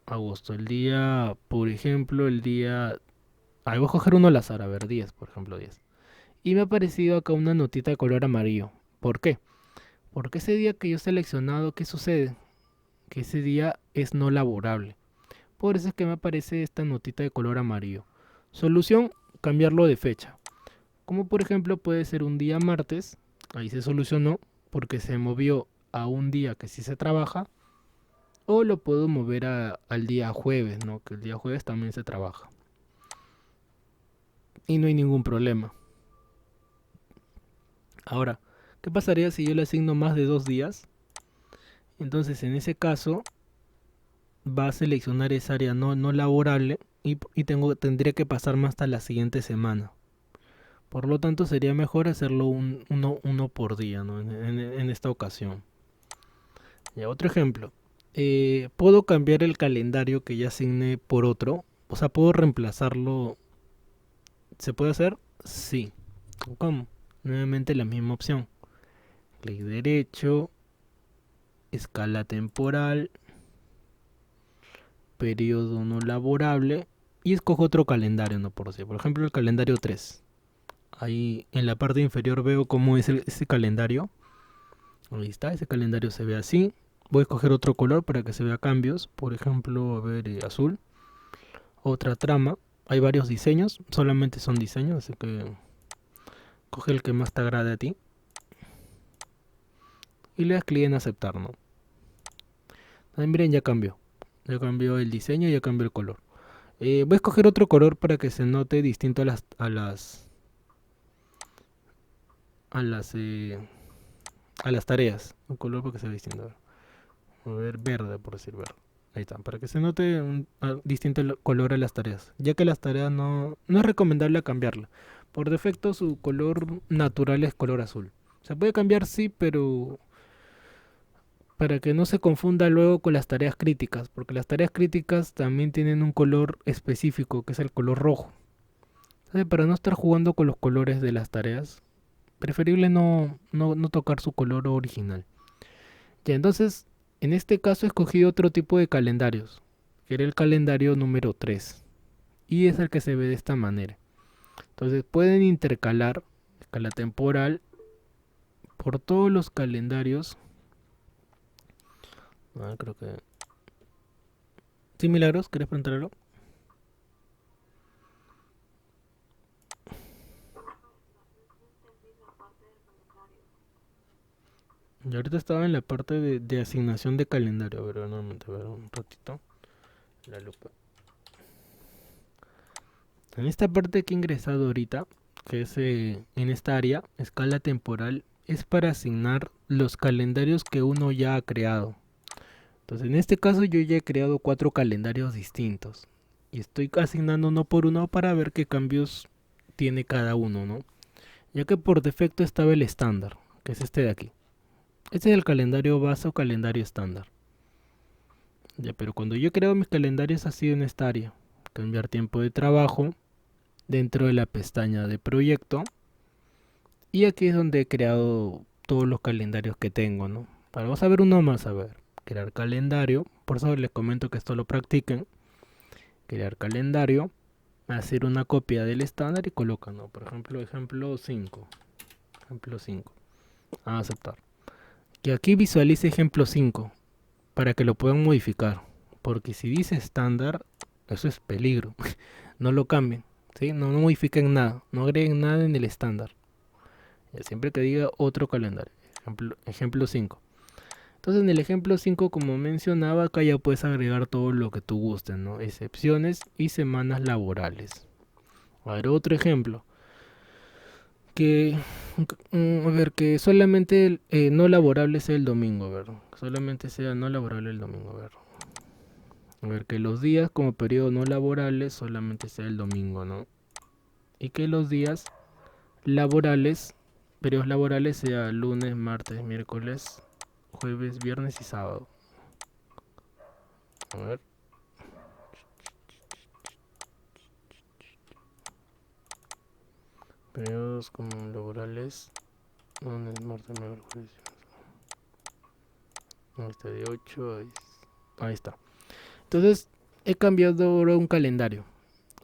Agosto, el día, por ejemplo, el día... Ahí voy a coger uno al azar, a ver, 10, por ejemplo, 10. Y me ha aparecido acá una notita de color amarillo. ¿Por qué? Porque ese día que yo he seleccionado, ¿qué sucede? Que ese día es no laborable. Por eso es que me aparece esta notita de color amarillo. Solución, cambiarlo de fecha. Como por ejemplo puede ser un día martes, ahí se solucionó porque se movió a un día que sí se trabaja. O lo puedo mover al día jueves, ¿no? Que el día jueves también se trabaja. Y no hay ningún problema. Ahora, ¿qué pasaría si yo le asigno más de 2 días? Entonces en ese caso va a seleccionar esa área no laborable y tendría que pasarme hasta la siguiente semana. Por lo tanto sería mejor hacerlo uno por día, ¿no? En esta ocasión. Ya, otro ejemplo. Puedo cambiar el calendario que ya asigné por otro. O sea, puedo reemplazarlo. ¿Se puede hacer? Sí. ¿Cómo? Nuevamente la misma opción. Clic derecho, escala temporal, periodo no laborable y escojo otro calendario, no por decir. Por ejemplo, el calendario 3. Ahí en la parte inferior veo cómo es ese calendario. Ahí está, ese calendario se ve así. Voy a escoger otro color para que se vea cambios. Por ejemplo, a ver, azul. Otra trama. Hay varios diseños, solamente son diseños, así que coge el que más te agrade a ti. Y le das clic en aceptar, ¿no? También miren, ya cambió. Ya cambió el diseño y ya cambió el color. Voy a escoger otro color para que se note distinto a las tareas. Un color para que sea distinto. A ver, verde, por decir verde. Ahí está, para que se note distinto el color a las tareas. Ya que las tareas no es recomendable cambiarla. Por defecto su color natural es color azul. Se puede cambiar, sí, pero para que no se confunda luego con las tareas críticas, porque las tareas críticas también tienen un color específico, que es el color rojo. Entonces, para no estar jugando con los colores de las tareas, preferible no tocar su color original. Ya, entonces, en este caso escogí otro tipo de calendarios, que era el calendario número 3. Y es el que se ve de esta manera. Entonces pueden intercalar escala temporal por todos los calendarios. Creo que... ¿Sí, Milagros? ¿Quieres preguntar algo? Yo ahorita estaba en la parte de asignación de calendario. A ver, nuevamente, a ver un ratito. La lupa. En esta parte que he ingresado ahorita, que es en esta área, escala temporal, es para asignar los calendarios que uno ya ha creado. Entonces, en este caso yo ya he creado 4 calendarios distintos. Y estoy asignando uno por uno para ver qué cambios tiene cada uno, ¿no? Ya que por defecto estaba el estándar, que es este de aquí. Este es el calendario base o calendario estándar. Ya, pero cuando yo he creado mis calendarios ha sido en esta área. Cambiar tiempo de trabajo dentro de la pestaña de proyecto. Y aquí es donde he creado todos los calendarios que tengo, ¿no? Vamos a ver uno más, a ver. Crear calendario. Por eso les comento que esto lo practiquen. Crear calendario. Hacer una copia del estándar y colocan, ¿no? Por ejemplo, ejemplo 5. Ejemplo 5. A aceptar. Que aquí visualice ejemplo 5 para que lo puedan modificar. Porque si dice estándar, eso es peligro. No lo cambien, ¿sí? No modifiquen nada, no agreguen nada en el estándar. Siempre que diga otro calendario. Ejemplo 5. Entonces en el ejemplo 5, como mencionaba, acá ya puedes agregar todo lo que tú gustes, ¿no? Excepciones y semanas laborales. A ver, otro ejemplo. Que, a ver, que solamente no laborable sea el domingo, a ver. Solamente sea no laborable el domingo, a ver. A ver, que los días como periodo no laborable solamente sea el domingo, ¿no? Y que los días laborales, periodos laborales, sea lunes, martes, miércoles, jueves, viernes y sábado. A ver. Periodos como laborales, lunes, martes, miércoles, jueves. Ahí está de 8. Ahí está. Entonces he cambiado ahora un calendario.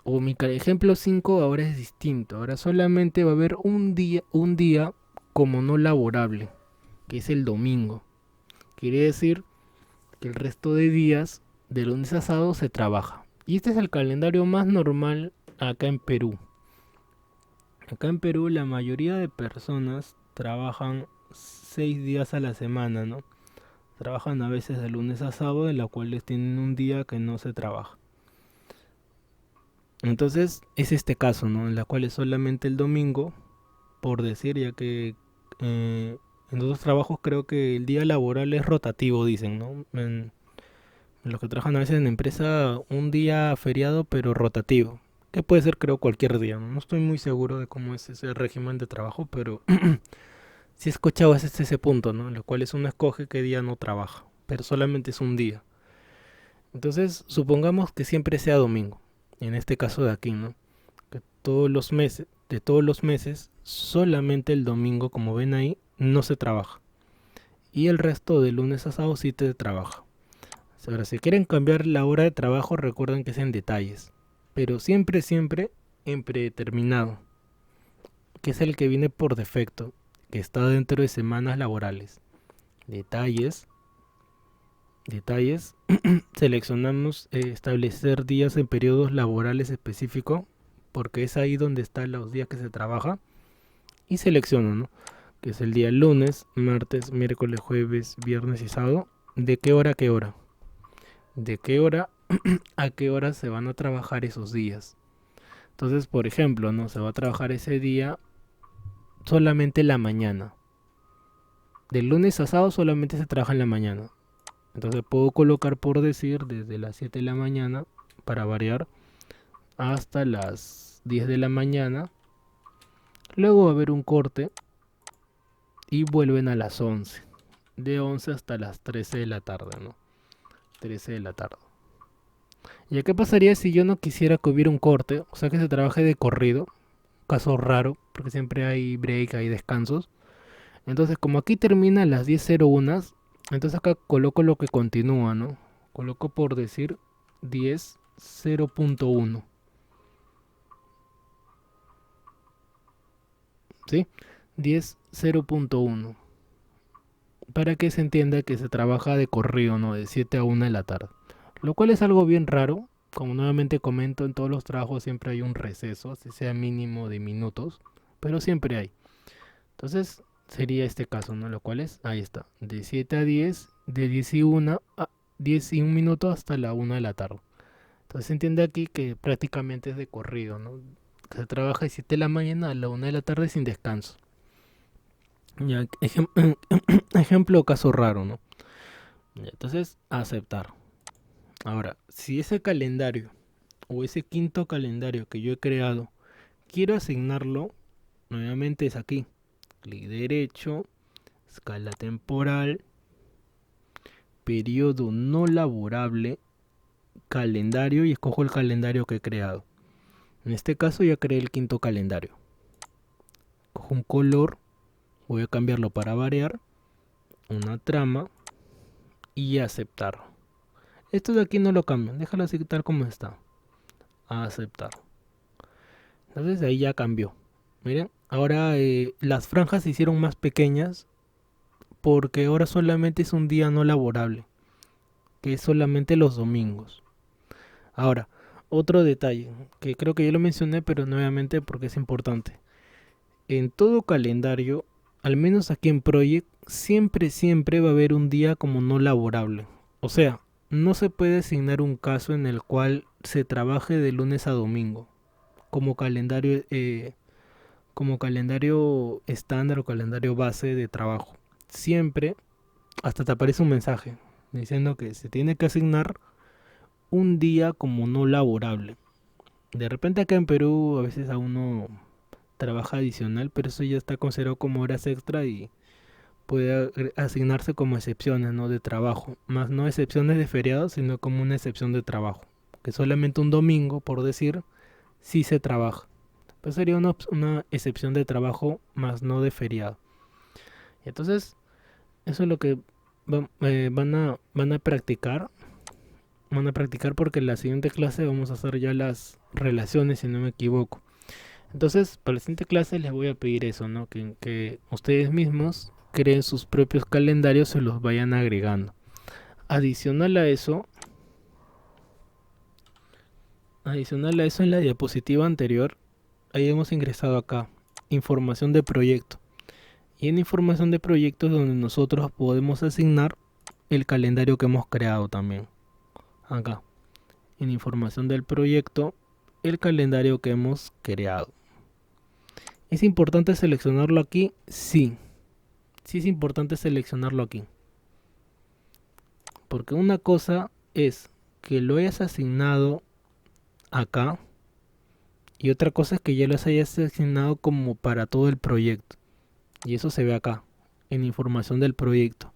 O mi ejemplo 5 ahora es distinto. Ahora solamente va a haber un día como no laborable, que es el domingo. Quiere decir que el resto de días, de lunes a sábado, se trabaja. Y este es el calendario más normal acá en Perú. Acá en Perú la mayoría de personas trabajan 6 días a la semana, ¿no? Trabajan a veces de lunes a sábado, en la cuales tienen un día que no se trabaja. Entonces es este caso, ¿no? En la cual es solamente el domingo, por decir, ya que en otros trabajos creo que el día laboral es rotativo, dicen, ¿no? En los que trabajan a veces en empresa, un día feriado, pero rotativo. Que puede ser, creo, cualquier día. No estoy muy seguro de cómo es ese régimen de trabajo, pero sí he escuchado ese punto, ¿no? En el cual uno escoge qué día no trabaja, pero solamente es un día. Entonces, supongamos que siempre sea domingo. En este caso de aquí, ¿no? Que de todos los meses, solamente el domingo, como ven ahí, no se trabaja. Y el resto de lunes a sábado sí te trabaja. Ahora, si quieren cambiar la hora de trabajo, recuerden que es en detalles. Pero siempre, siempre en predeterminado, que es el que viene por defecto, que está dentro de semanas laborales. Detalles, detalles, seleccionamos establecer días en periodos laborales específicos, porque es ahí donde están los días que se trabaja. Y selecciono, ¿no? Que es el día lunes, martes, miércoles, jueves, viernes y sábado. ¿De qué hora a qué hora? ¿De qué hora a qué hora se van a trabajar esos días? Entonces, por ejemplo, no se va a trabajar ese día solamente la mañana. De lunes a sábado solamente se trabaja en la mañana. Entonces puedo colocar por decir desde las 7 de la mañana para variar hasta las 10 de la mañana. Luego va a haber un corte y vuelven a las 11. De 11 hasta las 13 de la tarde, ¿no? 13 de la tarde. ¿Y qué pasaría si yo no quisiera que hubiera un corte? O sea, que se trabaje de corrido. Caso raro, porque siempre hay break, hay descansos. Entonces, como aquí termina a las 10:01, entonces acá coloco lo que continúa, ¿no? Coloco por decir 10:0.1. ¿sí? 10:0.1, para que se entienda que se trabaja de corrido, ¿no? De 7 a 1 de la tarde. Lo cual es algo bien raro. Como nuevamente comento, en todos los trabajos siempre hay un receso, así sea mínimo de minutos, pero siempre hay. Entonces sería este caso, ¿no? Lo cual es, ahí está, de 7 a 10, de 10 y 1 minuto hasta la 1 de la tarde. Entonces se entiende aquí que prácticamente es de corrido, ¿no? Que se trabaja de 7 de la mañana a la 1 de la tarde sin descanso. Ya, ejemplo, caso raro, ¿no? Ya, entonces, aceptar. Ahora, si ese calendario o ese quinto calendario que yo he creado, quiero asignarlo, nuevamente es aquí. Clic derecho, escala temporal, periodo no laborable, calendario y escojo el calendario que he creado. En este caso ya creé el quinto calendario. Cojo un color, voy a cambiarlo para variar, una trama y aceptar. Esto de aquí no lo cambio, déjalo así tal como está. Aceptar. Entonces ahí ya cambió. Miren, ahora las franjas se hicieron más pequeñas porque ahora solamente es un día no laborable, que es solamente los domingos. Ahora, otro detalle, que creo que ya lo mencioné, pero nuevamente porque es importante. En todo calendario, al menos aquí en Project, siempre va a haber un día como no laborable. O sea, no se puede asignar un caso en el cual se trabaje de lunes a domingo, como calendario estándar o calendario base de trabajo. Siempre, hasta te aparece un mensaje diciendo que se tiene que asignar un día como no laborable. De repente acá en Perú a veces a uno trabaja adicional, pero eso ya está considerado como horas extra y puede asignarse como excepciones, ¿no? De trabajo, más no excepciones de feriados, sino como una excepción de trabajo, que solamente un domingo, por decir, sí se trabaja. Pues sería una excepción de trabajo, más no de feriado. Y entonces, eso es lo que van a practicar. Van a practicar porque en la siguiente clase vamos a hacer ya las relaciones, si no me equivoco. Entonces, para la siguiente clase les voy a pedir eso, ¿no? Que ustedes mismos creen sus propios calendarios y los vayan agregando. Adicional a eso, en la diapositiva anterior, ahí hemos ingresado acá, información de proyecto. Y en información de proyecto es donde nosotros podemos asignar el calendario que hemos creado también. Acá, en información del proyecto, el calendario que hemos creado. ¿Es importante seleccionarlo aquí? Sí. Sí es importante seleccionarlo aquí. Porque una cosa es que lo hayas asignado acá y otra cosa es que ya lo hayas asignado como para todo el proyecto. Y eso se ve acá, en información del proyecto.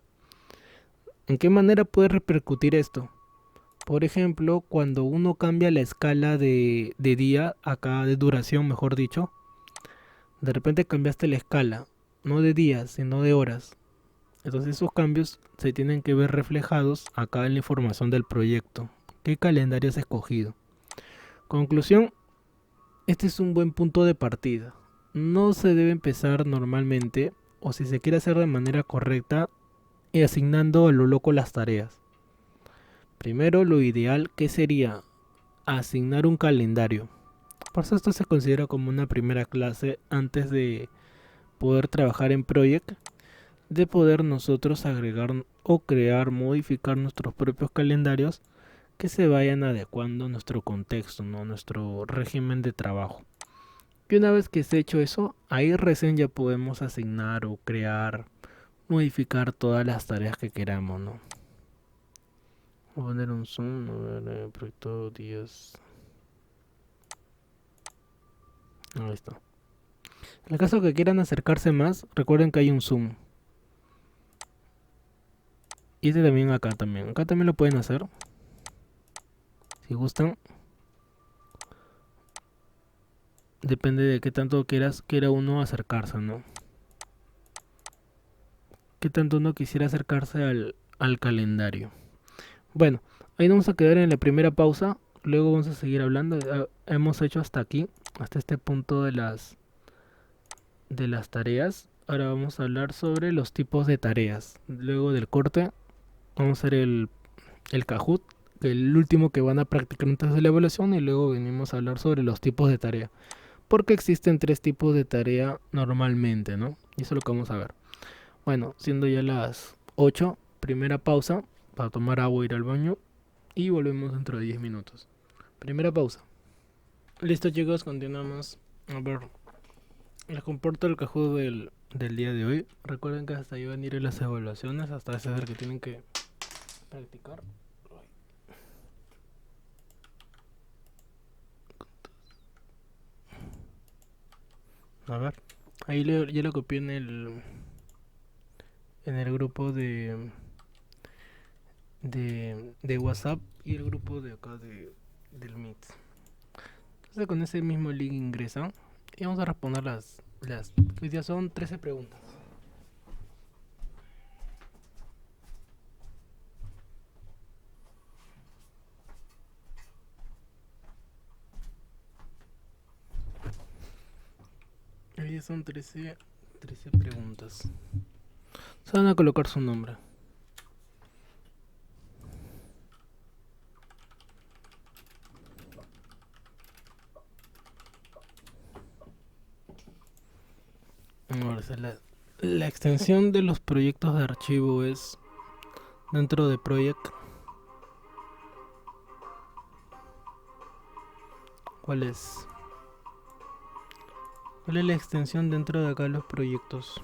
¿En qué manera puede repercutir esto? Por ejemplo, cuando uno cambia la escala de día, acá de duración, mejor dicho, de repente cambiaste la escala, no de días, sino de horas. Entonces esos cambios se tienen que ver reflejados acá en la información del proyecto. ¿Qué calendario has escogido? Conclusión, este es un buen punto de partida. No se debe empezar normalmente, o si se quiere hacer de manera correcta, asignando a lo loco las tareas. Primero, lo ideal que sería asignar un calendario. Por eso esto se considera como una primera clase antes de poder trabajar en Project, de poder nosotros agregar o crear, modificar nuestros propios calendarios que se vayan adecuando a nuestro contexto, ¿no? Nuestro régimen de trabajo. Y una vez que esté hecho eso, ahí recién ya podemos asignar o crear, modificar todas las tareas que queramos, ¿no? Voy a poner un zoom, a ver, proyecto 10. Ahí está. En el caso que quieran acercarse más, recuerden que hay un zoom. Y este también acá también. Acá también lo pueden hacer. Si gustan. Depende de qué tanto quiera uno acercarse, ¿no? Qué tanto uno quisiera acercarse al calendario. Bueno, ahí nos vamos a quedar en la primera pausa. Luego vamos a seguir hablando. Hemos hecho hasta aquí, hasta este punto de las tareas. Ahora vamos a hablar sobre los tipos de tareas. Luego del corte, vamos a hacer el Kahoot, que es el último que van a practicar antes de la evaluación, y luego venimos a hablar sobre los tipos de tarea. Porque existen tres tipos de tarea normalmente, ¿no? Y eso es lo que vamos a ver. Bueno, siendo ya las 8, primera pausa para tomar agua, ir al baño y volvemos dentro de 10 minutos. Primera pausa. Listo chicos, continuamos. A ver, les comporto el Kahoot del día de hoy. Recuerden que hasta ahí van a ir las evaluaciones, hasta ese que tienen que practicar. A ver, ahí ya lo copié en el grupo de WhatsApp y el grupo de acá del Meet. Entonces con ese mismo link ingresan y vamos a responder hoy día son 13 preguntas. Hoy día son 13 preguntas. Se van a colocar su nombre. Ahora, la extensión de los proyectos de archivo es dentro de Project. ¿Cuál es? ¿Cuál es la extensión dentro de acá los proyectos?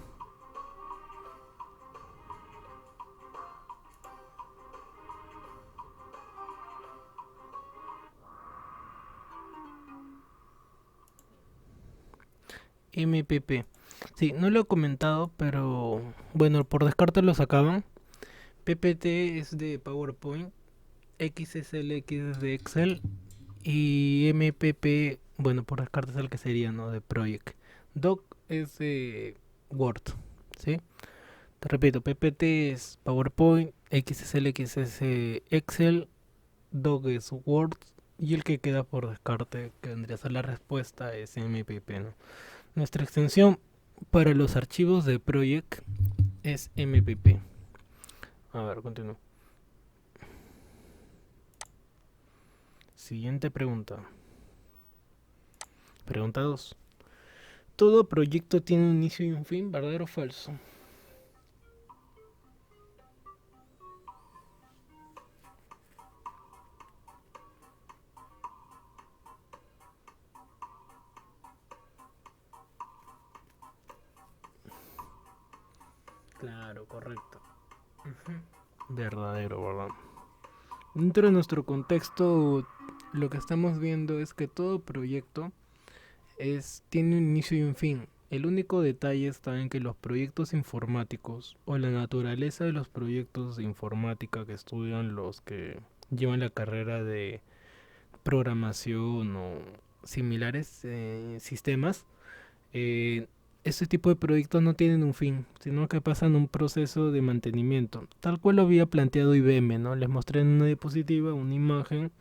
MPP. Sí, no lo he comentado, pero bueno, por descarte lo sacaban. PPT es de PowerPoint, XSLX es de Excel y MPP, bueno, por descarte es el que sería, ¿no? De Project. Doc es de Word, ¿sí? Te repito, PPT es PowerPoint, XSLX es Excel, Doc es Word y el que queda por descarte, que vendría a ser la respuesta, es MPP, ¿no? Nuestra extensión para los archivos de Project es MPP. A ver, continúo. Siguiente pregunta. Pregunta 2. ¿Todo proyecto tiene un inicio y un fin? ¿Verdadero o falso? Claro, correcto. Verdadero, ¿verdad? Dentro de nuestro contexto, lo que estamos viendo es que todo proyecto tiene un inicio y un fin. El único detalle está en que los proyectos informáticos o la naturaleza de los proyectos de informática que estudian los que llevan la carrera de programación o similares sistemas, eh, este tipo de proyectos no tienen un fin, sino que pasan un proceso de mantenimiento, tal cual lo había planteado IBM, ¿no? Les mostré en una diapositiva una imagen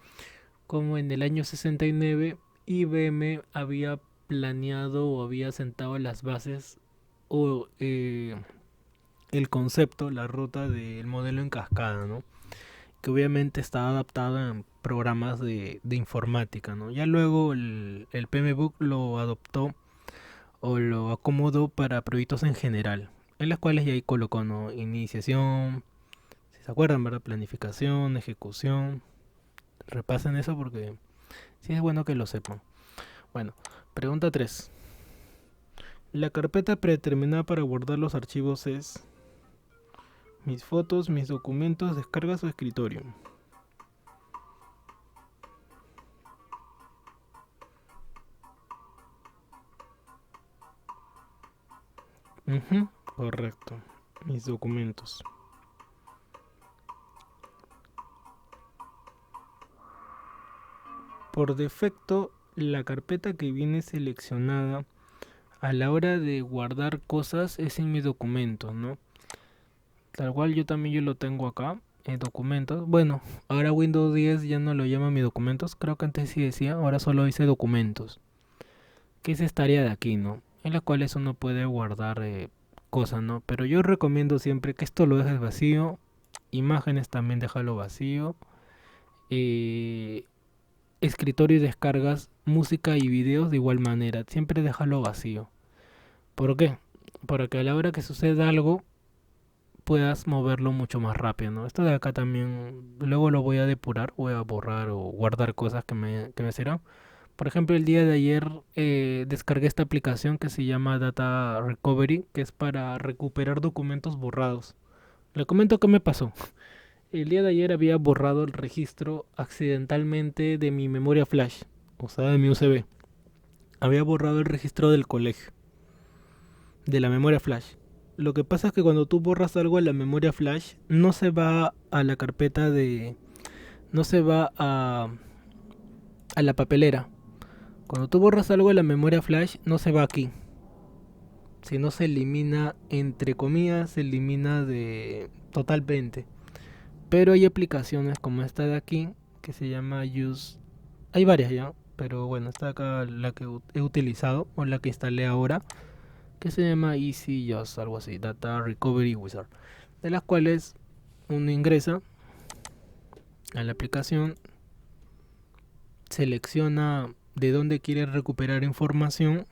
como en el año 69 IBM había planeado o había sentado las bases o el concepto, la ruta del modelo en cascada, ¿no? Que obviamente está adaptado en programas de informática, ¿no? Ya luego el PMBOK lo adoptó o lo acomodó para proyectos en general, en las cuales ya ahí colocó, ¿no? Iniciación, si se acuerdan, ¿verdad? Planificación, ejecución. Repasen eso porque sí es bueno que lo sepan. Bueno, pregunta 3. La carpeta predeterminada para guardar los archivos es mis fotos, mis documentos, descargas o escritorio. Correcto, mis documentos. Por defecto, la carpeta que viene seleccionada a la hora de guardar cosas es en mis documentos, ¿no? Tal cual yo lo tengo acá, en documentos. Bueno, ahora Windows 10 ya no lo llama mis documentos, creo que antes sí decía, ahora solo dice documentos. Que es esta área de aquí, ¿no? en las cuales uno puede guardar cosas, ¿no? Pero yo recomiendo siempre que esto lo dejes vacío, imágenes también déjalo vacío, eh, escritorio y descargas, música y videos de igual manera, siempre déjalo vacío. ¿Por qué? Para que a la hora que suceda algo puedas moverlo mucho más rápido, ¿no? Esto de acá también, luego lo voy a depurar, voy a borrar o guardar cosas que me sirvan. Por ejemplo, el día de ayer descargué esta aplicación que se llama Data Recovery, que es para recuperar documentos borrados. Le comento qué me pasó. El día de ayer había borrado el registro accidentalmente de mi memoria flash, o sea, de mi USB. Había borrado el registro del colegio, de la memoria flash. Lo que pasa es que cuando tú borras algo en la memoria flash, no se va a la carpeta de... no se va a la papelera. Cuando tú borras algo en la memoria flash, no se va aquí. Si no se elimina, entre comillas, se elimina de totalmente. Pero hay aplicaciones como esta de aquí, que se llama Use. Hay varias ya, pero bueno, esta de acá la que he utilizado, o la que instalé ahora, que se llama Easy Just, algo así, Data Recovery Wizard. De las cuales uno ingresa a la aplicación, selecciona de dónde quiere recuperar información.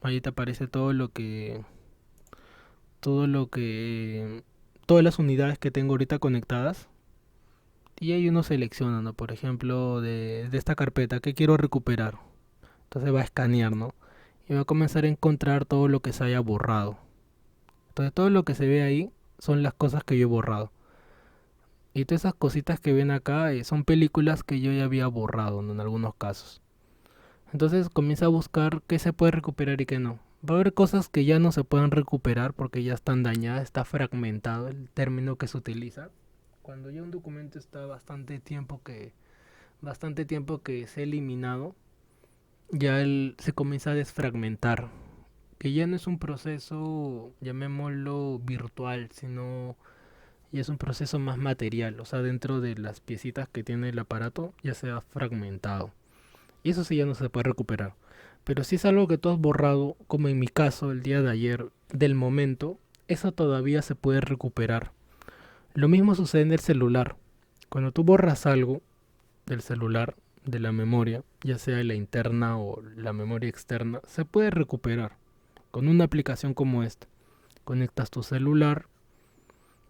Ahí te aparece todo lo que, todas las unidades que tengo ahorita conectadas. Y ahí uno selecciona, ¿no? Por ejemplo, de esta carpeta que quiero recuperar. Entonces va a escanear, ¿no? Y va a comenzar a encontrar todo lo que se haya borrado. Entonces todo lo que se ve ahí son las cosas que yo he borrado. Y todas esas cositas que ven acá son películas que yo ya había borrado, ¿no? En algunos casos. Entonces comienza a buscar qué se puede recuperar y qué no. Va a haber cosas que ya no se pueden recuperar porque ya están dañadas, está fragmentado el término que se utiliza. Cuando ya un documento está bastante tiempo que se ha eliminado, ya él se comienza a desfragmentar. Que ya no es un proceso, llamémoslo virtual, sino ya es un proceso más material. O sea, dentro de las piecitas que tiene el aparato ya se ha fragmentado. Y eso sí ya no se puede recuperar. Pero si es algo que tú has borrado, como en mi caso el día de ayer, del momento, eso todavía se puede recuperar. Lo mismo sucede en el celular. Cuando tú borras algo del celular, de la memoria, ya sea la interna o la memoria externa, se puede recuperar con una aplicación como esta. Conectas tu celular,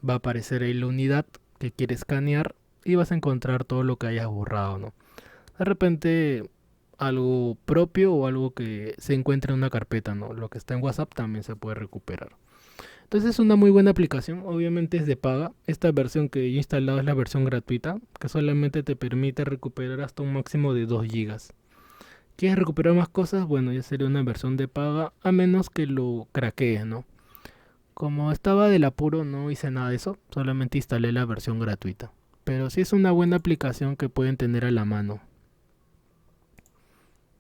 va a aparecer ahí la unidad que quieres escanear y vas a encontrar todo lo que hayas borrado, ¿no? De repente algo propio o algo que se encuentra en una carpeta, ¿no? Lo que está en WhatsApp también se puede recuperar. Entonces es una muy buena aplicación, obviamente es de paga. Esta versión que yo he instalado es la versión gratuita, que solamente te permite recuperar hasta un máximo de 2 gigas. ¿Quieres recuperar más cosas? Bueno, ya sería una versión de paga, a menos que lo craquees, ¿no? Como estaba del apuro, no hice nada de eso, solamente instalé la versión gratuita. Pero sí es una buena aplicación que pueden tener a la mano.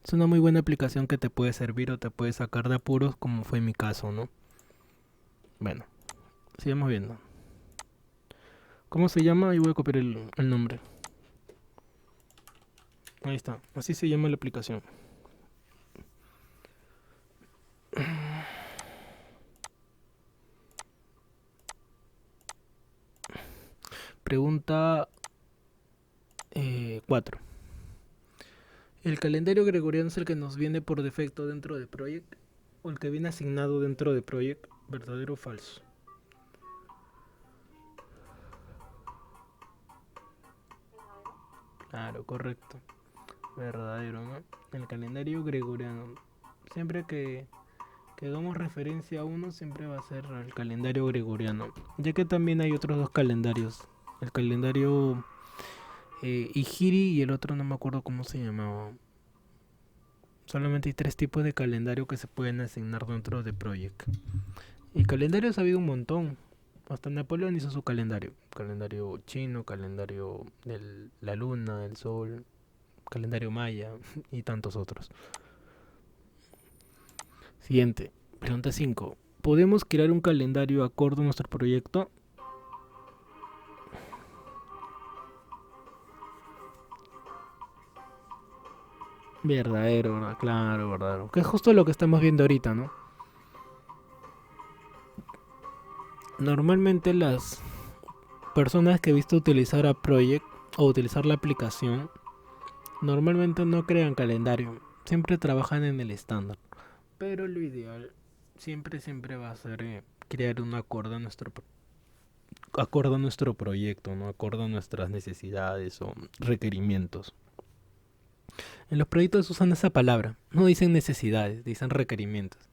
Es una muy buena aplicación que te puede servir o te puede sacar de apuros, como fue mi caso, ¿no? Bueno, sigamos viendo. ¿Cómo se llama? Ahí voy a copiar el nombre. Ahí está, así se llama la aplicación. Pregunta 4. ¿El calendario gregoriano es el que nos viene por defecto dentro de Project o el que viene asignado dentro de Project? ¿Verdadero o falso? Claro, correcto. Verdadero, ¿no? El calendario gregoriano. Siempre que hagamos referencia a uno, siempre va a ser el calendario gregoriano. Ya que también hay otros dos calendarios. El calendario Hijiri y el otro no me acuerdo cómo se llamaba. Solamente hay 3 tipos de calendario que se pueden asignar dentro de Project. Y calendarios ha habido un montón. Hasta Napoleón hizo su calendario. Calendario chino, calendario de la luna, el sol, calendario maya y tantos otros. Siguiente. Pregunta 5. ¿Podemos crear un calendario acorde a nuestro proyecto? Verdadero, ¿verdad? Claro, verdadero. Que es justo lo que estamos viendo ahorita, ¿no? Normalmente las personas que he visto utilizar a Project o utilizar la aplicación, normalmente no crean calendario. Siempre trabajan en el estándar. Pero lo ideal siempre va a ser crear un acorde a nuestro proyecto, ¿no? Acorde a nuestras necesidades o requerimientos. En los proyectos usan esa palabra, no dicen necesidades, dicen requerimientos.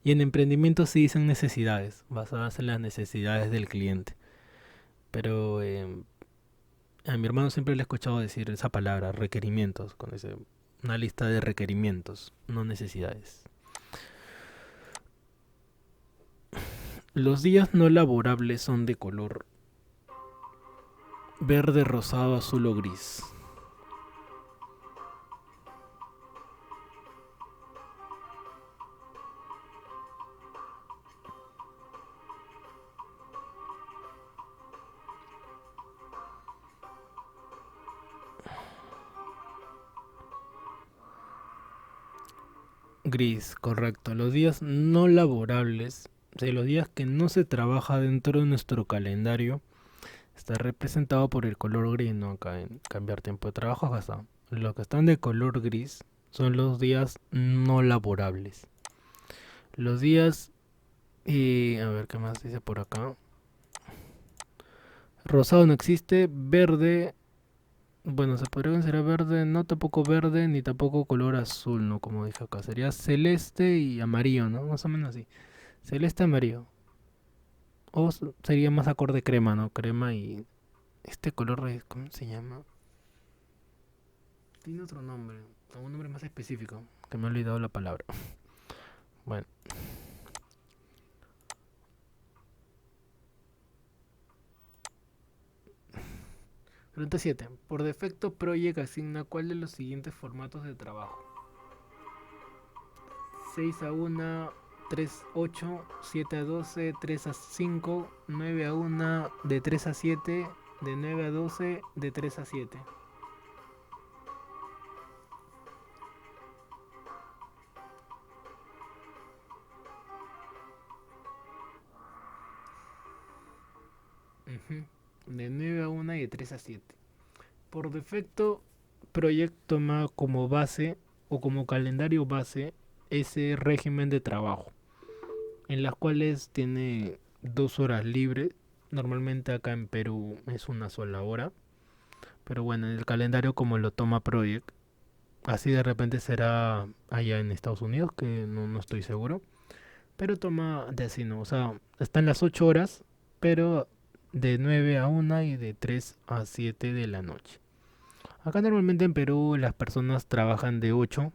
Y en emprendimiento sí dicen necesidades, basadas en las necesidades del cliente. Pero a mi hermano siempre le he escuchado decir esa palabra, requerimientos, con una lista de requerimientos, no necesidades. Los días no laborables son de color verde, rosado, azul o gris. Gris, correcto. Los días no laborables, o sea, los días que no se trabaja dentro de nuestro calendario, está representado por el color gris, ¿no? Acá en cambiar tiempo de trabajo, acá está. Los que están de color gris son los días no laborables. Los días, y a ver qué más dice por acá. Rosado no existe, verde, bueno, se podría considerar verde, no tampoco verde, ni tampoco color azul, ¿no? Como dije acá, sería celeste y amarillo, ¿no? Más o menos así. Celeste, amarillo. O sería más acorde crema, ¿no? Crema y este color, ¿cómo se llama? Tiene otro nombre, un nombre más específico, que me he olvidado la palabra. Bueno, pregunta 7. Por defecto, Project asigna cuál de los siguientes formatos de trabajo: 6:1, 3:8, 7:12, 3:5, 9:1, de 3:7, de 9:12, de 3:7. Ujú. De 9:1 y de 3:7. Por defecto, Project toma como base o como calendario base ese régimen de trabajo, en las cuales tiene 2 horas libres. Normalmente acá en Perú es una sola hora, pero bueno, en el calendario como lo toma Project, así de repente será allá en Estados Unidos, que no estoy seguro, pero toma de así, ¿no? O sea, están las 8 horas, pero de 9 a 1 y de 3 a 7 de la noche. Acá normalmente en Perú las personas trabajan de 8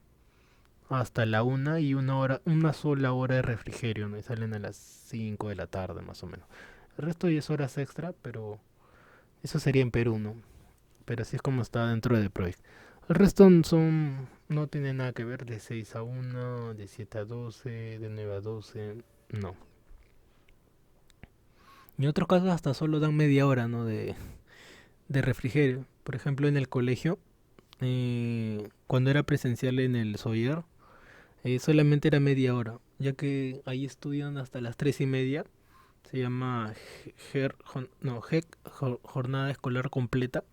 hasta la 1 y una sola hora de refrigerio, ¿no? Y salen a las 5 de la tarde más o menos. El resto ya es horas extra, pero eso sería en Perú, ¿no? Pero así es como está dentro de Project. El resto no tiene nada que ver de 6:1, de 7:12, de 9:12, no. Y en otros casos hasta solo dan media hora, ¿no? De refrigerio. Por ejemplo, en el colegio, cuando era presencial en el Sawyer, solamente era media hora, ya que ahí estudian hasta las 3:30. Se llama jornada escolar completa,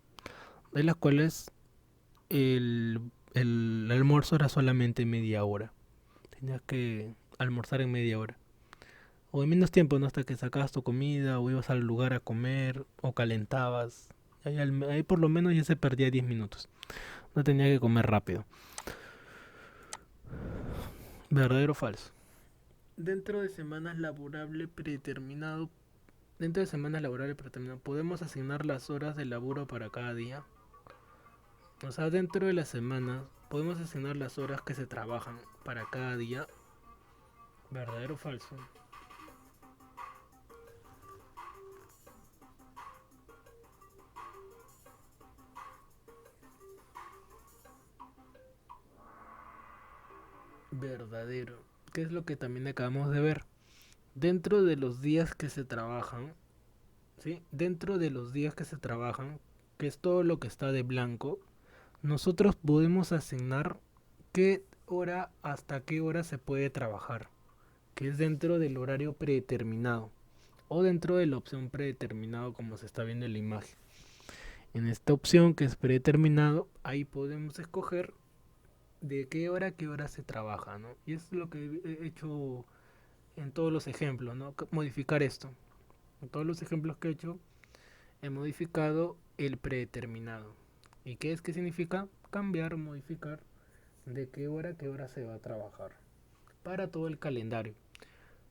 de las cuales el, el almuerzo era solamente media hora. Tenías que almorzar en media hora. O en menos tiempo, ¿no? Hasta que sacabas tu comida, o ibas al lugar a comer, o calentabas. Ahí por lo menos ya se perdía 10 minutos. No tenía que comer rápido. ¿Verdadero o falso? Dentro de semanas laborables predeterminado, dentro de semanas laborables predeterminadas, podemos asignar las horas de laburo para cada día. O sea, dentro de las semanas podemos asignar las horas que se trabajan para cada día. ¿Verdadero o falso? Verdadero. ¿Qué es lo que también acabamos de ver? Dentro de los días que se trabajan, ¿sí? Dentro de los días que se trabajan, que es todo lo que está de blanco, nosotros podemos asignar qué hora hasta qué hora se puede trabajar, que es dentro del horario predeterminado o dentro de la opción predeterminado como se está viendo en la imagen. En esta opción que es predeterminado, ahí podemos escoger de qué hora a qué hora se trabaja, ¿no? Y es lo que he hecho en todos los ejemplos, ¿no? Modificar esto. En todos los ejemplos que he hecho, he modificado el predeterminado. ¿Y qué es? ¿Qué significa? Cambiar, modificar de qué hora a qué hora se va a trabajar para todo el calendario.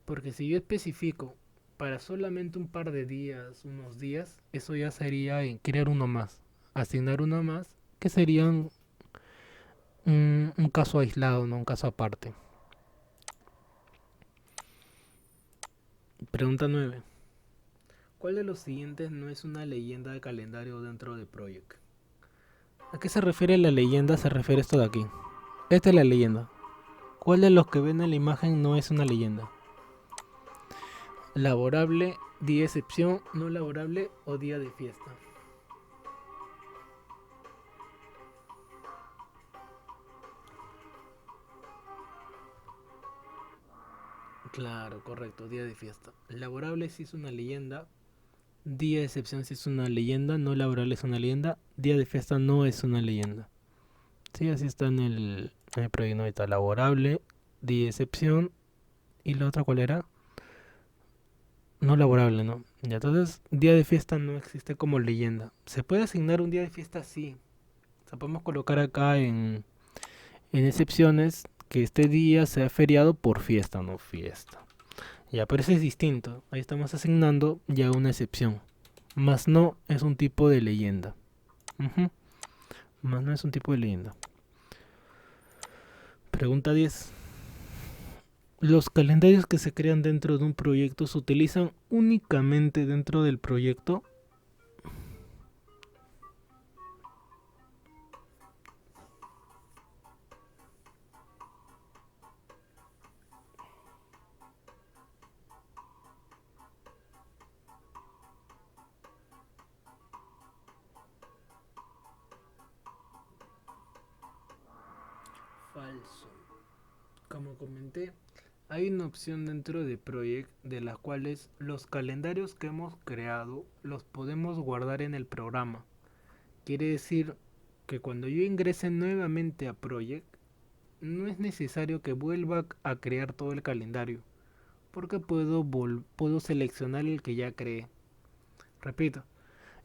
Porque si yo especifico para solamente un par de días, unos días, eso ya sería en crear uno más, asignar uno más, que serían un caso aislado, no un caso aparte. Pregunta 9. ¿Cuál de los siguientes no es una leyenda de calendario dentro de Project? ¿A qué se refiere la leyenda? Se refiere esto de aquí. Esta es la leyenda. ¿Cuál de los que ven en la imagen no es una leyenda? Laborable, día de excepción, no laborable o día de fiesta. Claro, correcto, día de fiesta. Laborable sí es una leyenda, día de excepción sí es una leyenda, no laborable es una leyenda, día de fiesta no es una leyenda. Sí, así está en el proyecto ahorita. Laborable, día de excepción y la otra ¿cuál era? No laborable, ¿no? Ya, entonces, día de fiesta no existe como leyenda. ¿Se puede asignar un día de fiesta? Sí. O sea, podemos colocar acá en excepciones que este día sea feriado por fiesta, no fiesta. Ya, pero eso es distinto. Ahí estamos asignando ya una excepción. Más no es un tipo de leyenda. Ujú. Más no es un tipo de leyenda. Pregunta 10. Los calendarios que se crean dentro de un proyecto se utilizan únicamente dentro del proyecto. Falso. Como comenté, hay una opción dentro de Project de las cuales los calendarios que hemos creado los podemos guardar en el programa. Quiere decir que cuando yo ingrese nuevamente a Project, no es necesario que vuelva a crear todo el calendario, porque puedo seleccionar el que ya creé. Repito,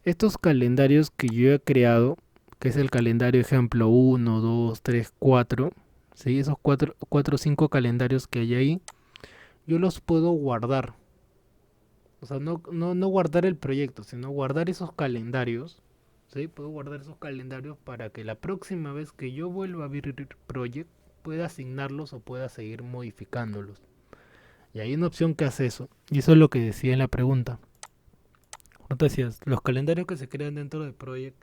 estos calendarios que yo he creado, que es el calendario ejemplo 1, 2, 3, 4, ¿sí? Esos 4 o 5 calendarios que hay ahí, yo los puedo guardar. O sea, no guardar el proyecto, sino guardar esos calendarios. ¿Sí? Puedo guardar esos calendarios para que la próxima vez que yo vuelva a abrir Project pueda asignarlos o pueda seguir modificándolos. Y hay una opción que hace eso. Y eso es lo que decía en la pregunta. ¿No te decías? Los calendarios que se crean dentro del Project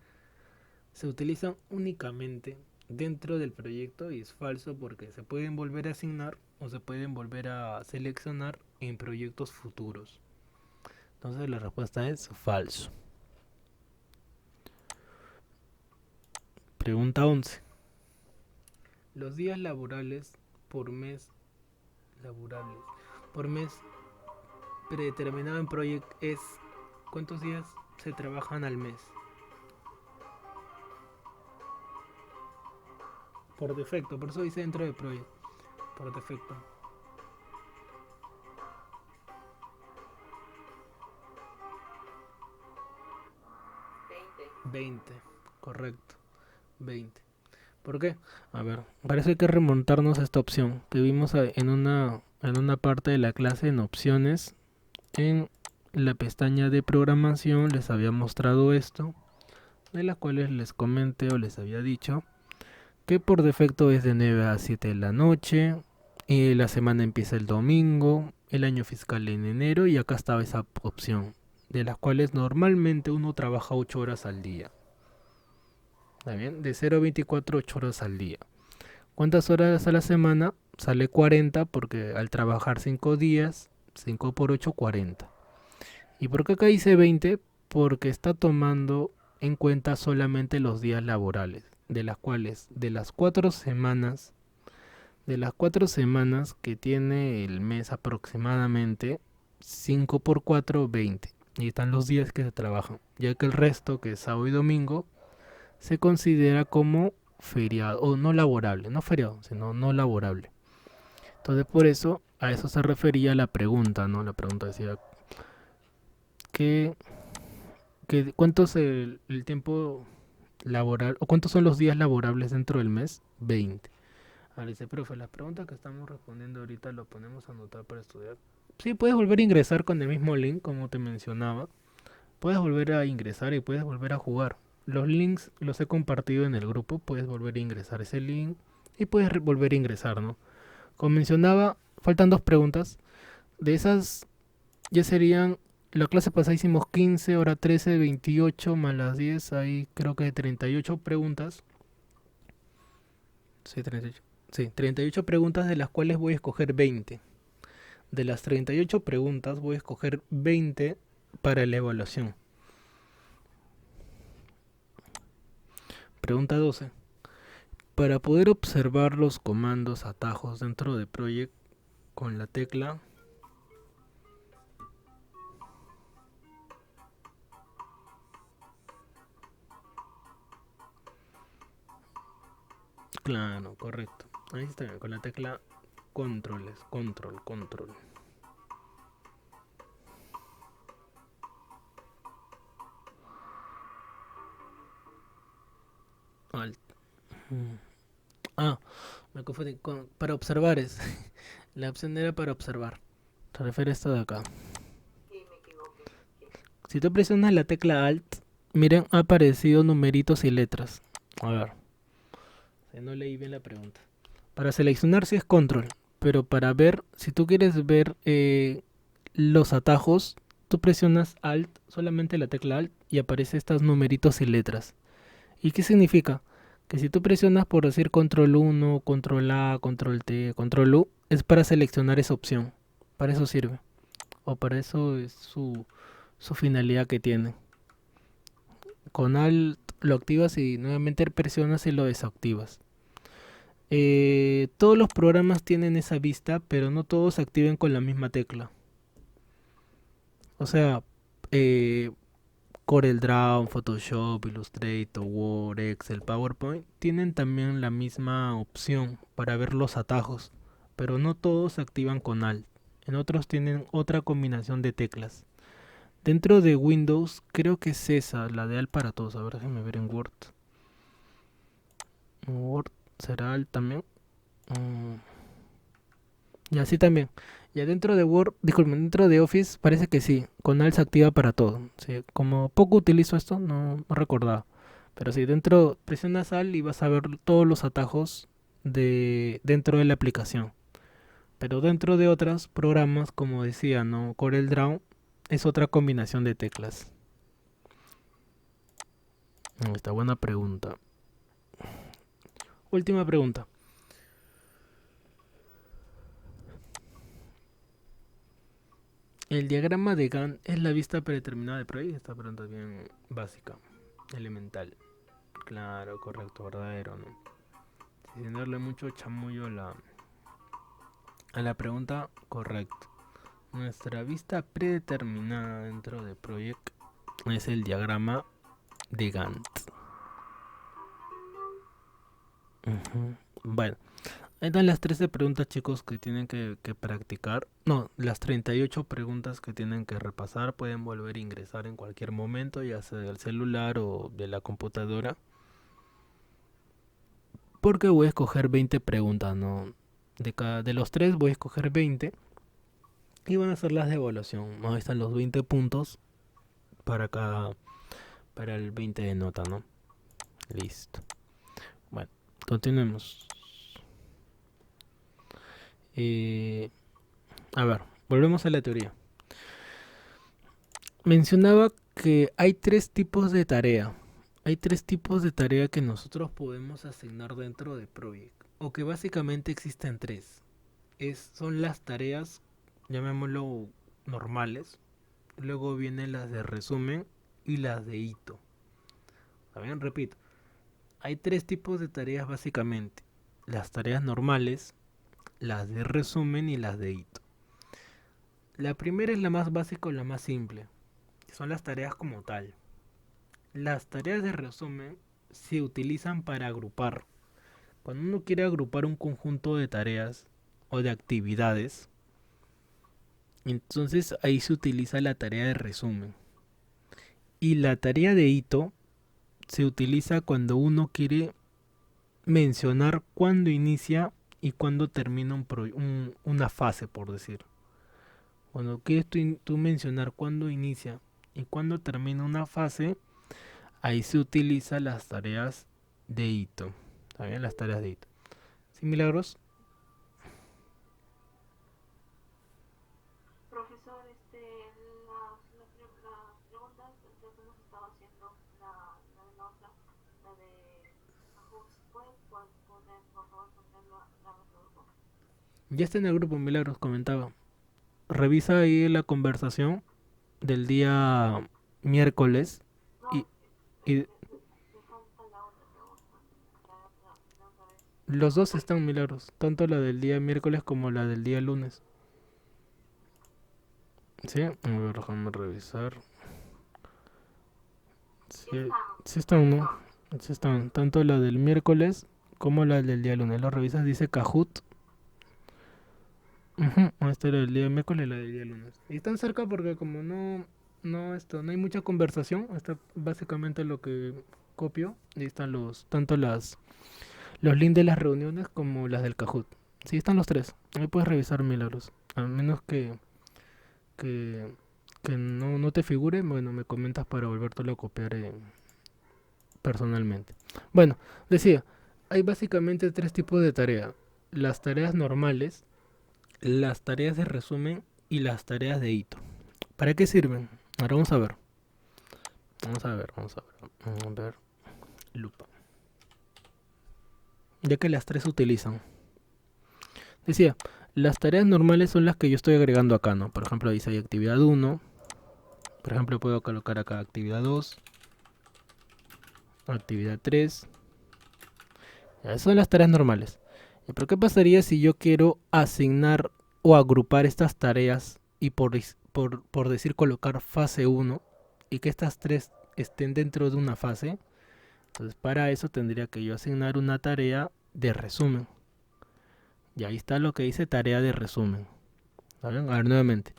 se utilizan únicamente dentro del proyecto y es falso porque se pueden volver a asignar o se pueden volver a seleccionar en proyectos futuros. Entonces la respuesta es falso. Pregunta 11. Los días laborables por mes laborables por mes predeterminado en Project es ¿cuántos días se trabajan al mes? Por defecto, por eso dice dentro de Project. Por defecto. 20, correcto. 20. ¿Por qué? A ver, parece que hay que remontarnos a esta opción que vimos en una parte de la clase en opciones. En la pestaña de programación les había mostrado esto, de las cuales les comenté o les había dicho que por defecto es de 9 a 7 de la noche, y la semana empieza el domingo, el año fiscal en enero y acá estaba esa opción, de las cuales normalmente uno trabaja 8 horas al día. ¿Está bien? De 0 a 24, 8 horas al día. ¿Cuántas horas a la semana? Sale 40 porque al trabajar 5 días, 5 por 8, 40. ¿Y por qué acá dice 20? Porque está tomando en cuenta solamente los días laborales, de las cuales de las 4 semanas De las 4 semanas que tiene el mes aproximadamente, 5 por 4, 20. Y están los días que se trabajan, ya que el resto, que es sábado y domingo, se considera como feriado, o no laborable, no feriado, sino no laborable. Entonces por eso, a eso se refería la pregunta, ¿no? La pregunta decía, ¿qué, ¿cuánto es el tiempo laboral, o cuántos son los días laborables dentro del mes? 20. Ahora dice, profe, las preguntas que estamos respondiendo ahorita lo ponemos a anotar para estudiar. Sí, puedes volver a ingresar con el mismo link, como te mencionaba. Puedes volver a ingresar y puedes volver a jugar. Los links los he compartido en el grupo, puedes volver a ingresar ese link y puedes volver a ingresar, ¿no? Como mencionaba, faltan 2 preguntas. De esas ya serían, la clase pasada hicimos 15, ahora 13, 28 más las 10, ahí creo que 38 preguntas. Sí, 38. Sí, 38 preguntas de las cuales voy a escoger 20. De las 38 preguntas voy a escoger 20 para la evaluación. Pregunta 12. Para poder observar los comandos atajos dentro de Project con la tecla, claro, correcto. Ahí está bien, con la tecla controles, control. Alt. Ah, me confundí. Para observar es. La opción era para observar. Se refiere a esto de acá. Sí, me equivoqué. Sí. Si tú presionas la tecla Alt, miren, ha aparecido numeritos y letras. A ver, no leí bien la pregunta. Para seleccionar si es control, pero para ver, si tú quieres ver los atajos, tú presionas Alt, solamente la tecla Alt, y aparece estas numeritos y letras. ¿Y qué significa? Que si tú presionas por decir control 1, control A, control T, control U, es para seleccionar esa opción. Para eso sirve. O para eso es su finalidad que tiene. Con Alt lo activas y nuevamente presionas y lo desactivas. Todos los programas tienen esa vista, pero no todos se activen con la misma tecla. O sea, eh, CorelDRAW, Photoshop, Illustrator, Word, Excel, PowerPoint tienen también la misma opción para ver los atajos, pero no todos se activan con Alt. En otros tienen otra combinación de teclas. Dentro de Windows creo que es esa, la de Alt para todos. A ver, déjenme ver en Word. Word será Alt también. Mm, Y así también. Ya dentro de Word, disculpen, dentro de Office parece que sí, con Alt se activa para todo. Sí, como poco utilizo esto, no recordaba. Pero sí, dentro presionas Alt y vas a ver todos los atajos dentro de la aplicación. Pero dentro de otros programas, como decía, ¿no? CorelDRAW es otra combinación de teclas. Esta buena pregunta. Última pregunta. El diagrama de Gantt es la vista predeterminada de Project. Esta pregunta es bien básica, elemental. Claro, correcto, verdadero, ¿no? Sin darle mucho chamullo a la pregunta, correcto. Nuestra vista predeterminada dentro de Project es el diagrama de Gantt. Ujú. Bueno, ahí están las 13 preguntas, chicos, que tienen que practicar. No, las 38 preguntas que tienen que repasar. Pueden volver a ingresar en cualquier momento, ya sea del celular o de la computadora. Porque voy a escoger 20 preguntas, ¿no? De los 3 voy a escoger 20 y van a ser las de evaluación, ¿no? Ahí están los 20 puntos para cada, para el 20 de nota, ¿no? Listo. Bueno, continuemos. Eh, a ver, volvemos a la teoría. Mencionaba que hay 3 tipos de tarea. Hay 3 tipos de tarea que nosotros podemos asignar dentro de Project. O que básicamente existen 3. Son las tareas, llamémoslo normales. Luego vienen las de resumen y las de hito. ¿Está bien? Repito. Hay 3 tipos de tareas básicamente. Las tareas normales, las de resumen y las de hito. La primera es la más básica o la más simple, que son las tareas como tal. Las tareas de resumen se utilizan para agrupar. Cuando uno quiere agrupar un conjunto de tareas o de actividades, entonces ahí se utiliza la tarea de resumen. Y la tarea de hito se utiliza cuando uno quiere mencionar cuándo inicia y cuándo termina una fase, por decir. Cuando quieres tú mencionar cuándo inicia y cuándo termina una fase, ahí se utiliza las tareas de hito. ¿Está bien? Las tareas de hito. ¿Sí, Milagros? Profesor, las preguntas que hemos estado haciendo, la de la otra, la de Kahoot, ¿puede poner, por favor, ponerlo a nuestro grupo? Ya está en el grupo, Milagros comentaba. Revisa ahí la conversación del día miércoles No, y, y me falta la otra pregunta, la otra vez. los dos están, Milagros, tanto la del día miércoles como la del día lunes. Sí, a ver, déjame revisar. Sí Sí, están, sí están, ¿no? profesor. Sí están, tanto la del miércoles como la del día lunes. Lo revisas, dice Kahoot. Esta era el día miércoles y la del día lunes. Y están cerca porque como no hay mucha conversación, está básicamente lo que copio. Y están tanto los links de las reuniones como las del Kahoot. Sí, están los tres. Ahí puedes revisar Milagros. A menos que, que no te figure, bueno, me comentas para volvértelo a copiar personalmente. Bueno, decía, hay básicamente tres tipos de tareas. Las tareas normales, las tareas de resumen y las tareas de hito. ¿Para qué sirven? Ahora vamos a ver. Vamos a ver. Lupa. Ya que las tres se utilizan. Decía, las tareas normales son las que yo estoy agregando acá, ¿no? Por ejemplo, dice hay actividad uno. Por ejemplo, puedo colocar acá actividad 2, actividad 3. Esas son las tareas normales. ¿Pero qué pasaría si yo quiero asignar o agrupar estas tareas y por decir colocar fase uno y que estas tres estén dentro de una fase? Entonces para eso tendría que yo asignar una tarea de resumen. Y ahí está lo que dice tarea de resumen. ¿Saben? A ver nuevamente.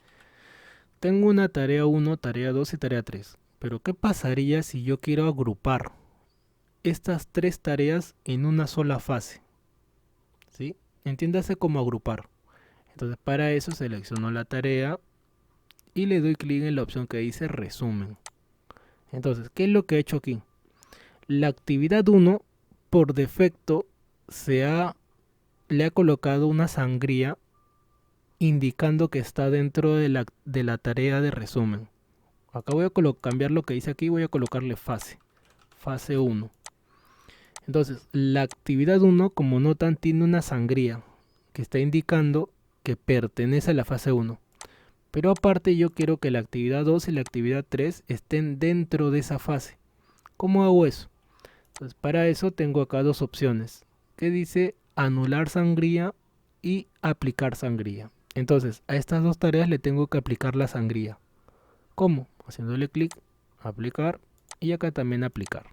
Tengo una tarea uno, tarea 2 y tarea 3. Pero ¿qué pasaría si yo quiero agrupar estas tres tareas en una sola fase? ¿Sí? Entiéndase como agrupar. Entonces para eso selecciono la tarea y le doy clic en la opción que dice resumen. Entonces, ¿qué es lo que he hecho aquí? La actividad uno por defecto le ha colocado una sangría indicando que está dentro de la tarea de resumen. Acá voy a cambiar lo que dice aquí, voy a colocarle fase uno. Entonces, la actividad uno, como notan, tiene una sangría que está indicando que pertenece a la fase uno. Pero aparte yo quiero que la actividad 2 y la actividad 3 estén dentro de esa fase. ¿Cómo hago eso? Pues para eso tengo acá dos opciones, que dice anular sangría y aplicar sangría. Entonces, a estas dos tareas le tengo que aplicar la sangría. ¿Cómo? Haciéndole clic, aplicar y acá también aplicar.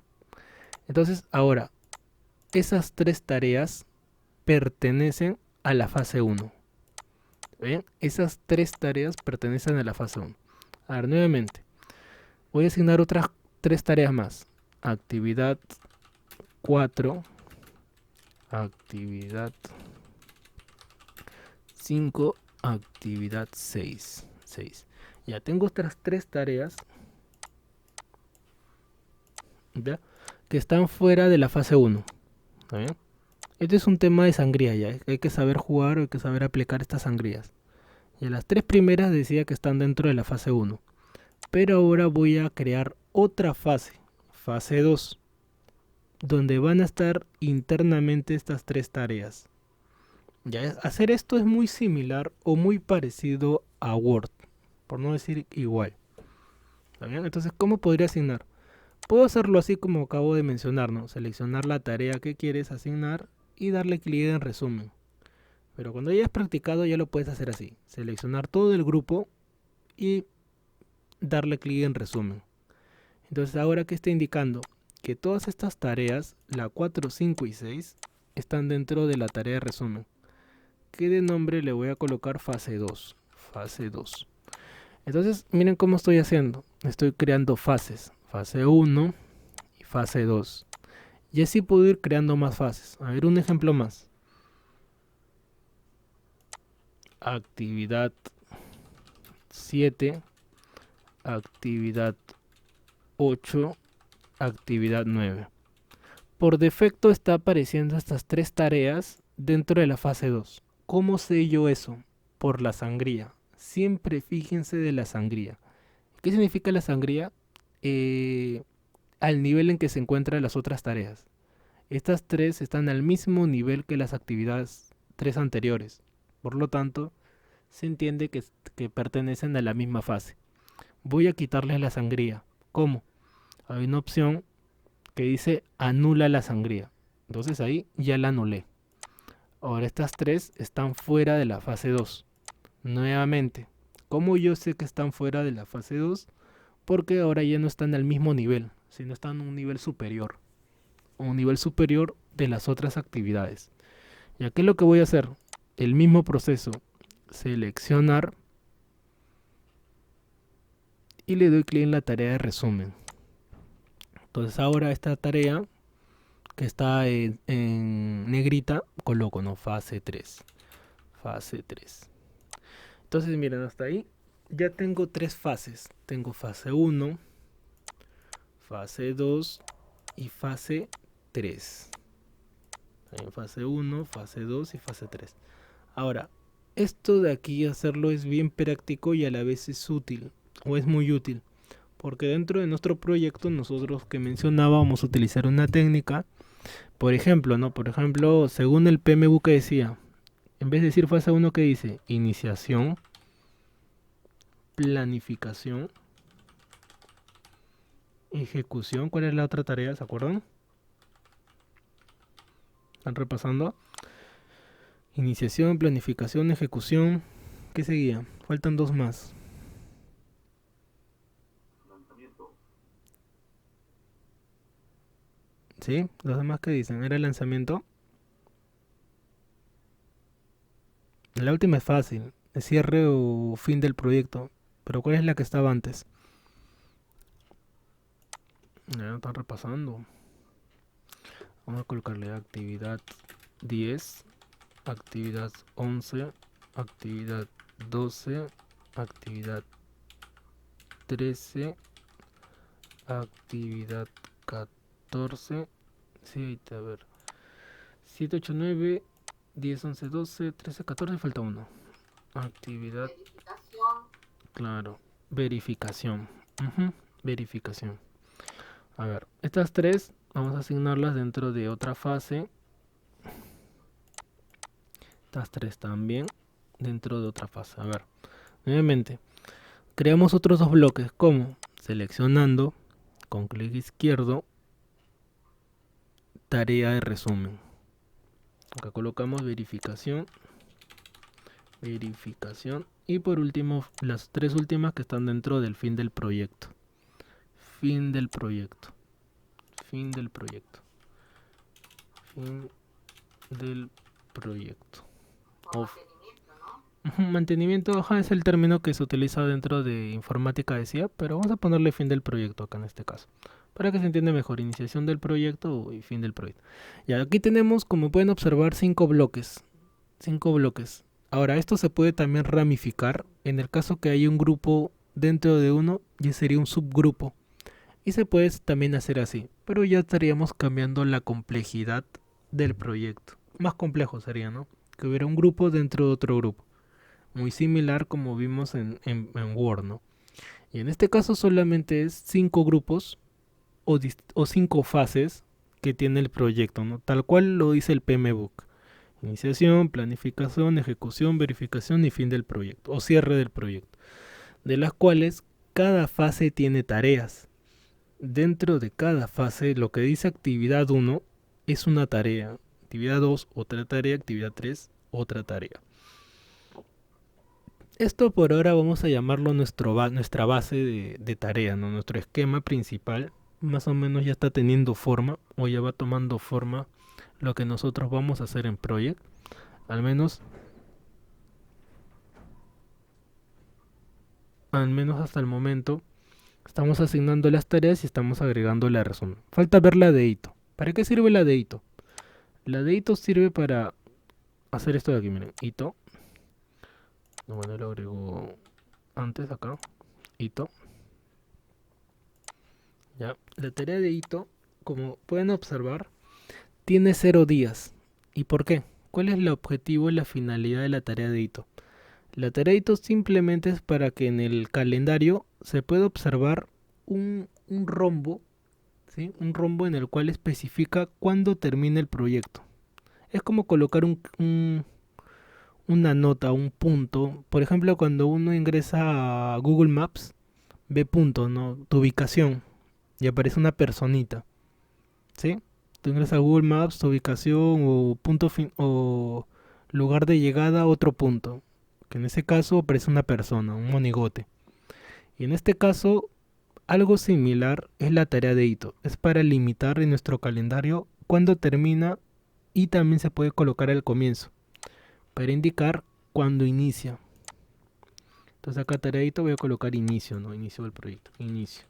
Entonces, ahora, esas tres tareas pertenecen a la fase uno. ¿Ven? Esas tres tareas pertenecen a la fase uno. A ver, nuevamente. Voy a asignar otras tres tareas más. Actividad 4, actividad 5, actividad 6. Ya tengo otras tres tareas, ¿ya?, que están fuera de la fase 1. ¿Está bien? Este es un tema de sangría ya. Hay que saber jugar, hay que saber aplicar estas sangrías. Y las tres primeras decía que están dentro de la fase 1. Pero ahora voy a crear otra fase 2, donde van a estar internamente estas tres tareas. Ya hacer esto es muy similar o muy parecido a Word, por no decir igual. ¿Está bien? Entonces, ¿cómo podría asignar? Puedo hacerlo así como acabo de mencionar, ¿no? Seleccionar la tarea que quieres asignar y darle clic en resumen. Pero cuando ya has practicado ya lo puedes hacer así. Seleccionar todo el grupo y darle clic en resumen. Entonces ahora que está indicando que todas estas tareas, la 4, 5 y 6, están dentro de la tarea de resumen. Que de nombre le voy a colocar fase 2. Fase 2. Entonces miren cómo estoy haciendo. Estoy creando fases. Fase 1 y fase 2. Y así puedo ir creando más fases. A ver, un ejemplo más. Actividad 7, actividad 8, actividad 9. Por defecto está apareciendo estas tres tareas dentro de la fase 2. ¿Cómo sé yo eso? Por la sangría. Siempre fíjense de la sangría. ¿Qué significa la sangría? Al nivel en que se encuentran las otras tareas. Estas tres están al mismo nivel que las actividades tres anteriores. Por lo tanto, se entiende que pertenecen a la misma fase. Voy a quitarles la sangría. ¿Cómo? Hay una opción que dice anula la sangría. Entonces ahí ya la anulé. Ahora estas tres están fuera de la fase 2. Nuevamente, ¿cómo yo sé que están fuera de la fase 2? Porque ahora ya no están al mismo nivel, sino están a un nivel superior. Un nivel superior de las otras actividades. ¿Y aquí lo que voy a hacer? El mismo proceso. Seleccionar y le doy clic en la tarea de resumen. Entonces ahora esta tarea que está en negrita, coloco, ¿no? Fase 3. Fase 3. Entonces miren, hasta ahí ya tengo tres fases. Tengo fase 1, fase 2 y fase 3. En fase 1, fase 2 y fase 3. Ahora, esto de aquí hacerlo es bien práctico y a la vez es útil, o es muy útil. Porque dentro de nuestro proyecto nosotros que mencionaba vamos a utilizar una técnica. Por ejemplo, ¿no? Por ejemplo, según el PMU que decía, en vez de decir fase 1, ¿qué dice? Iniciación, planificación, ejecución. ¿Cuál es la otra tarea? ¿Se acuerdan? ¿Están repasando? Iniciación, planificación, ejecución. ¿Qué seguía? Faltan dos más. ¿Sí? Los demás que dicen, era el lanzamiento. La última es fácil, es cierre o fin del proyecto. Pero ¿cuál es la que estaba antes? Ya están repasando. Vamos a colocarle actividad 10, actividad 11, actividad 12, actividad 13, actividad 14. Sí, a ver. 7, 8, 9, 10, 11, 12, 13, 14, falta uno. Actividad. Verificación. Claro, verificación. Verificación. A ver, estas tres vamos a asignarlas dentro de otra fase. Estas tres también dentro de otra fase. A ver, nuevamente, creamos otros dos bloques. ¿Cómo? Seleccionando con clic izquierdo tarea de resumen. Acá colocamos verificación, verificación y por último las tres últimas que están dentro del fin del proyecto. Fin del proyecto. Fin del proyecto. Fin del proyecto. Mantenimiento, ¿no? Mantenimiento, ajá, es el término que se utiliza dentro de informática, decía, pero vamos a ponerle fin del proyecto acá en este caso, para que se entienda mejor, iniciación del proyecto y fin del proyecto. Y aquí tenemos, como pueden observar, 5 bloques. 5 bloques. Ahora, esto se puede también ramificar en el caso que hay un grupo dentro de uno, ya sería un subgrupo. Y se puede también hacer así, pero ya estaríamos cambiando la complejidad del proyecto. Más complejo sería, ¿no? Que hubiera un grupo dentro de otro grupo. Muy similar como vimos en Word, ¿no? Y en este caso solamente es 5 grupos o 5 fases que tiene el proyecto, ¿no? Tal cual lo dice el PMBOK. Iniciación, planificación, ejecución, verificación y fin del proyecto, o cierre del proyecto. De las cuales cada fase tiene tareas. Dentro de cada fase, lo que dice actividad 1 es una tarea. Actividad 2, otra tarea. Actividad 3, otra tarea. Esto por ahora vamos a llamarlo nuestra base de tarea, ¿no? Nuestro esquema principal más o menos ya está teniendo forma o ya va tomando forma lo que nosotros vamos a hacer en Project. Al menos hasta el momento estamos asignando las tareas y estamos agregando la resumen. Falta ver la de Ito. ¿Para qué sirve la de Ito? La de Ito sirve para hacer esto de aquí, miren. Ito. No, bueno, lo agrego antes acá. Ito. Ya. La tarea de Ito, como pueden observar, tiene 0 días. ¿Y por qué? ¿Cuál es el objetivo y la finalidad de la tarea de Ito? La tarea de Ito simplemente es para que en el calendario se pueda observar un rombo, ¿sí? Un rombo en el cual especifica cuándo termina el proyecto. Es como colocar una nota, un punto. Por ejemplo, cuando uno ingresa a Google Maps, ve punto, ¿no? Tu ubicación y aparece una personita, ¿sí? Tú ingresas a Google Maps, tu ubicación o punto o lugar de llegada a otro punto, que en ese caso aparece una persona, un monigote. Y en este caso, algo similar es la tarea de Ito. Es para limitar en nuestro calendario cuándo termina y también se puede colocar al comienzo para indicar cuándo inicia. Entonces acá tarea de Ito voy a colocar inicio, ¿no? Inicio del proyecto, inicio.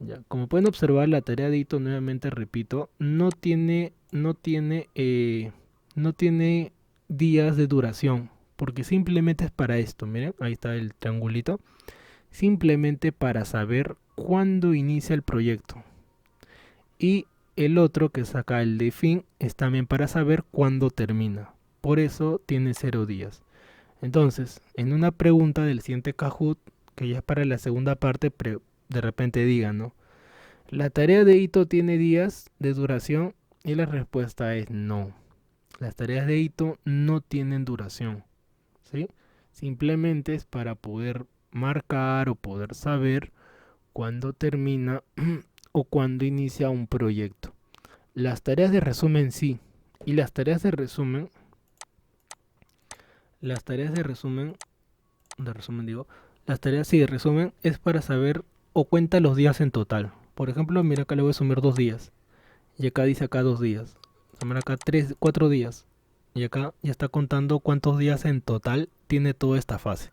Ya, como pueden observar, la tarea de Ito, nuevamente repito, no tiene días de duración, porque simplemente es para esto. Miren, ahí está el triangulito. Simplemente para saber cuándo inicia el proyecto. Y el otro, que es acá el de fin, es también para saber cuándo termina. Por eso tiene 0 días. Entonces, en una pregunta del siguiente Kahoot, que ya es para la segunda parte, de repente digan, ¿no? ¿La tarea de Ito tiene días de duración? Y la respuesta es no. Las tareas de Ito no tienen duración, ¿sí? Simplemente es para poder marcar o poder saber cuándo termina o cuándo inicia un proyecto. Las tareas de resumen sí. Y las tareas de resumen digo, las tareas sí de resumen es para saber o cuenta los días en total. Por ejemplo, mira acá le voy a sumar 2 días. Y acá dice acá 2 días. Sumar acá 4 días. Y acá ya está contando cuántos días en total tiene toda esta fase.